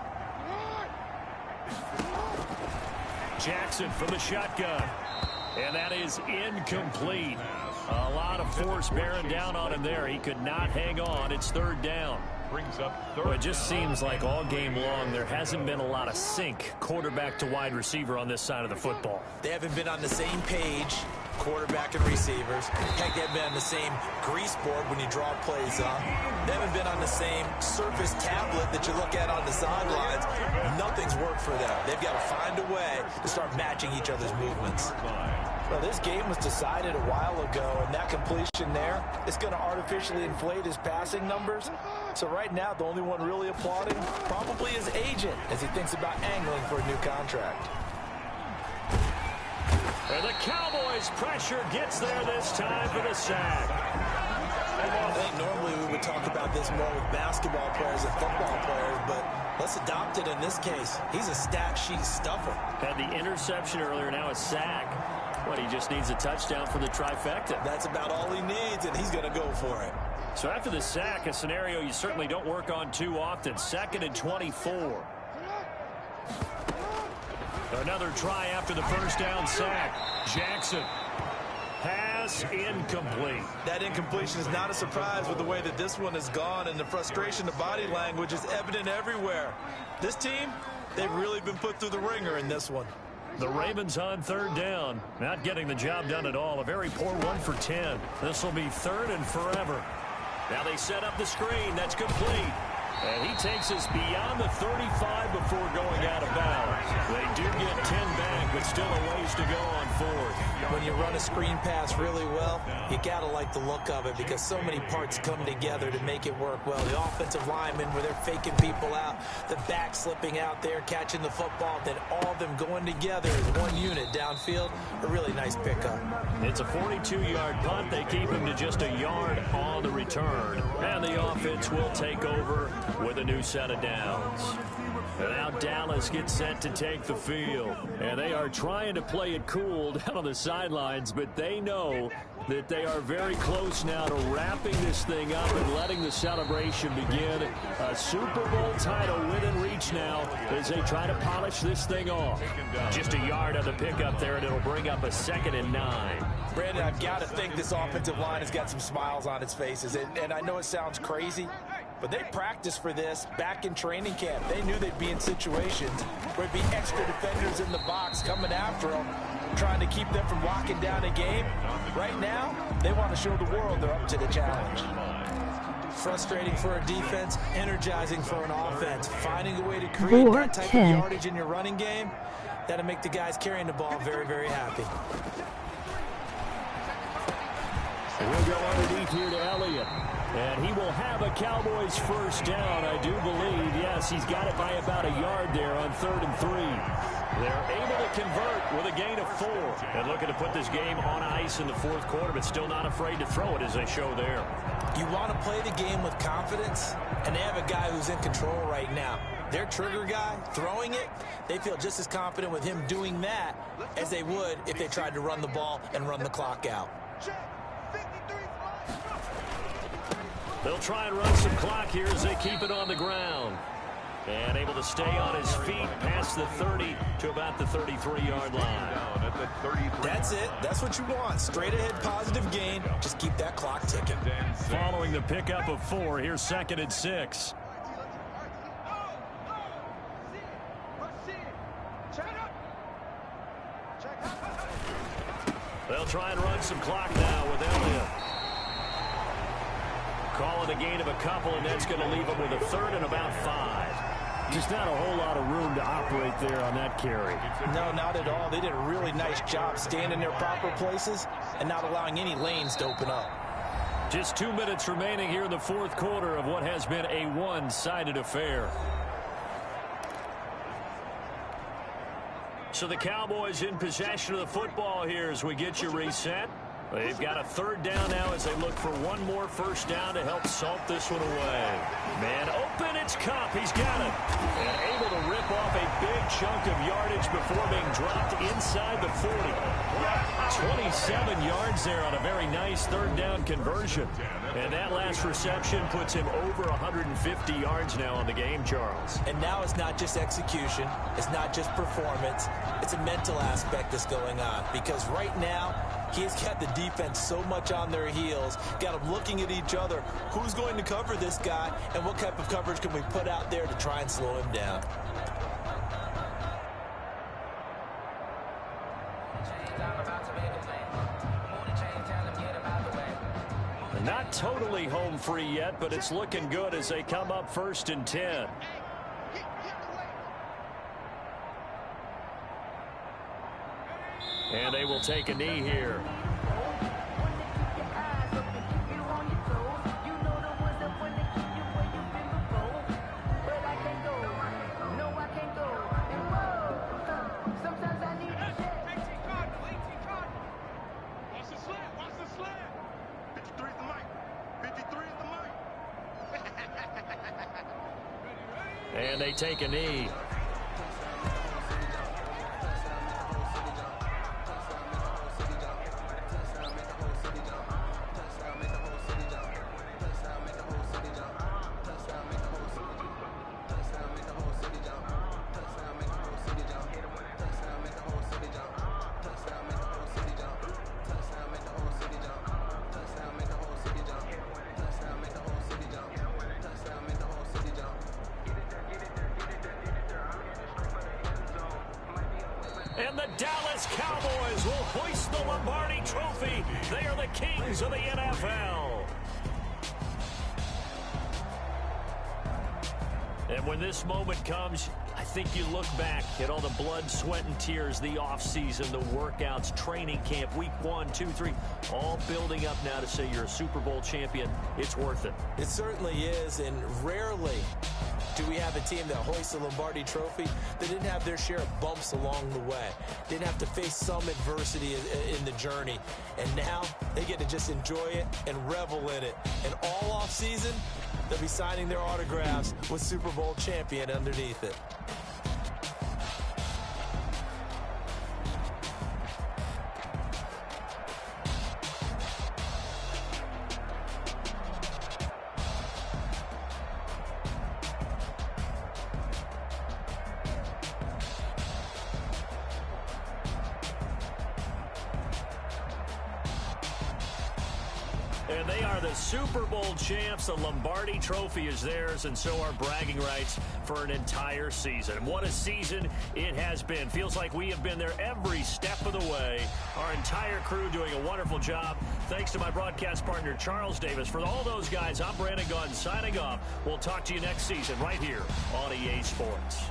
Jackson from the shotgun. And that is incomplete. A lot of force bearing down on him there. He could not hang on. It's 3rd down. Brings up 3rd. Well, it just seems like all game long there hasn't been a lot of sync quarterback to wide receiver on this side of the football. They haven't been on the same page, quarterback and receivers. Heck, they haven't been on the same grease board when you draw plays up. They haven't been on the same surface tablet that you look at on the sidelines. Nothing's worked for them. They've got to find a way to start matching each other's movements. Well, this game was decided a while ago, and that completion there is going to artificially inflate his passing numbers. So right now, the only one really applauding probably his agent as he thinks about angling for a new contract. And the Cowboys' pressure gets there this time for the sack. I think normally we would talk about this more with basketball players and football players, but let's adopt it in this case. He's a stat sheet stuffer. Had the interception earlier, now a sack. But he just needs a touchdown for the trifecta. That's about all he needs, and he's going to go for it. So after the sack, a scenario you certainly don't work on too often. 2nd and 24. Another try after the first down sack. Jackson. Pass incomplete. That incompletion is not a surprise with the way that this one has gone, and the frustration of body language is evident everywhere. This team, they've really been put through the ringer in this one. The Ravens on 3rd down. Not getting the job done at all. A very poor 1 for 10. This will be 3rd and forever. Now they set up the screen. That's complete. And he takes us beyond the 35 before going out of bounds. They do get 10 back, but still a ways to go on 4th. When you run a screen pass really well, you got to like the look of it because so many parts come together to make it work well. The offensive linemen, where they're faking people out, the back slipping out there, catching the football, then all of them going together as one unit downfield. A really nice pickup. It's a 42-yard punt. They keep him to just a yard on the return. And the offense will take over with a new set of downs. And now Dallas gets set to take the field. And they are trying to play it cool down on the sidelines, but they know that they are very close now to wrapping this thing up and letting the celebration begin. A Super Bowl title within reach now as they try to polish this thing off. Just a yard on the pickup there, and it'll bring up a 2nd and 9. Brandon, I've got to think this offensive line has got some smiles on its faces. And I know it sounds crazy, but they practiced for this back in training camp. They knew they'd be in situations where there'd be extra defenders in the box coming after them, trying to keep them from locking down a game. Right now, they want to show the world they're up to the challenge. Frustrating for a defense, energizing for an offense. Finding a way to create that type of yardage in your running game, that'll make the guys carrying the ball very, very happy. We'll go underneath here to Elliott. And he will have a Cowboys first down, I do believe. Yes, he's got it by about a yard there on 3rd and 3. They're able to convert with a gain of 4. And looking to put this game on ice in the 4th quarter, but still not afraid to throw it as they show there. You want to play the game with confidence, and they have a guy who's in control right now. Their trigger guy, throwing it, they feel just as confident with him doing that as they would if they tried to run the ball and run the clock out. They'll try and run some clock here as they keep it on the ground. And able to stay on his feet past the 30 to about the 33-yard line. That's it. That's what you want. Straight ahead positive gain. Just keep that clock ticking. Following the pickup of 4, here's 2nd and 6. They'll try and run some clock now with Elliott. Calling a gain of a couple, and that's going to leave them with a 3rd and about 5. Just not a whole lot of room to operate there on that carry. No, not at all. They did a really nice job staying in their proper places and not allowing any lanes to open up. Just 2 minutes remaining here in the 4th quarter of what has been a one-sided affair. So the Cowboys in possession of the football here as we get you reset. They've got a 3rd down now as they look for one more first down to help salt this one away. Man open, it's Kupp. He's got it. And able to rip off a big chunk of yardage before being dropped inside the 40. 27 yards there on a very nice 3rd down conversion. And that last reception puts him over 150 yards now on the game, Charles. And now it's not just execution. It's not just performance. It's a mental aspect that's going on. Because right now, he's got the defense so much on their heels, got them looking at each other. Who's going to cover this guy, and what type of coverage can we put out there to try and slow him down? Not totally home free yet, but it's looking good as they come up 1st and 10. And they will take a knee here. And they take a knee. And the Dallas Cowboys will hoist the Lombardi Trophy. They are the kings of the NFL. And when this moment comes, I think you look back at all the blood, sweat, and tears, the offseason, the workouts, training camp, week 1, 2, 3, all building up now to say you're a Super Bowl champion. It's worth it. It certainly is, and rarely do we have a team that hoists the Lombardi Trophy that didn't have their share of bumps along the way, didn't have to face some adversity in the journey, and now they get to just enjoy it and revel in it. And all off season, they'll be signing their autographs with Super Bowl champion underneath it. And they are the Super Bowl champs. The Lombardi Trophy is theirs, and so are bragging rights for an entire season. What a season it has been. Feels like we have been there every step of the way. Our entire crew doing a wonderful job. Thanks to my broadcast partner, Charles Davis. For all those guys, I'm Brandon Gaudin signing off. We'll talk to you next season right here on EA Sports.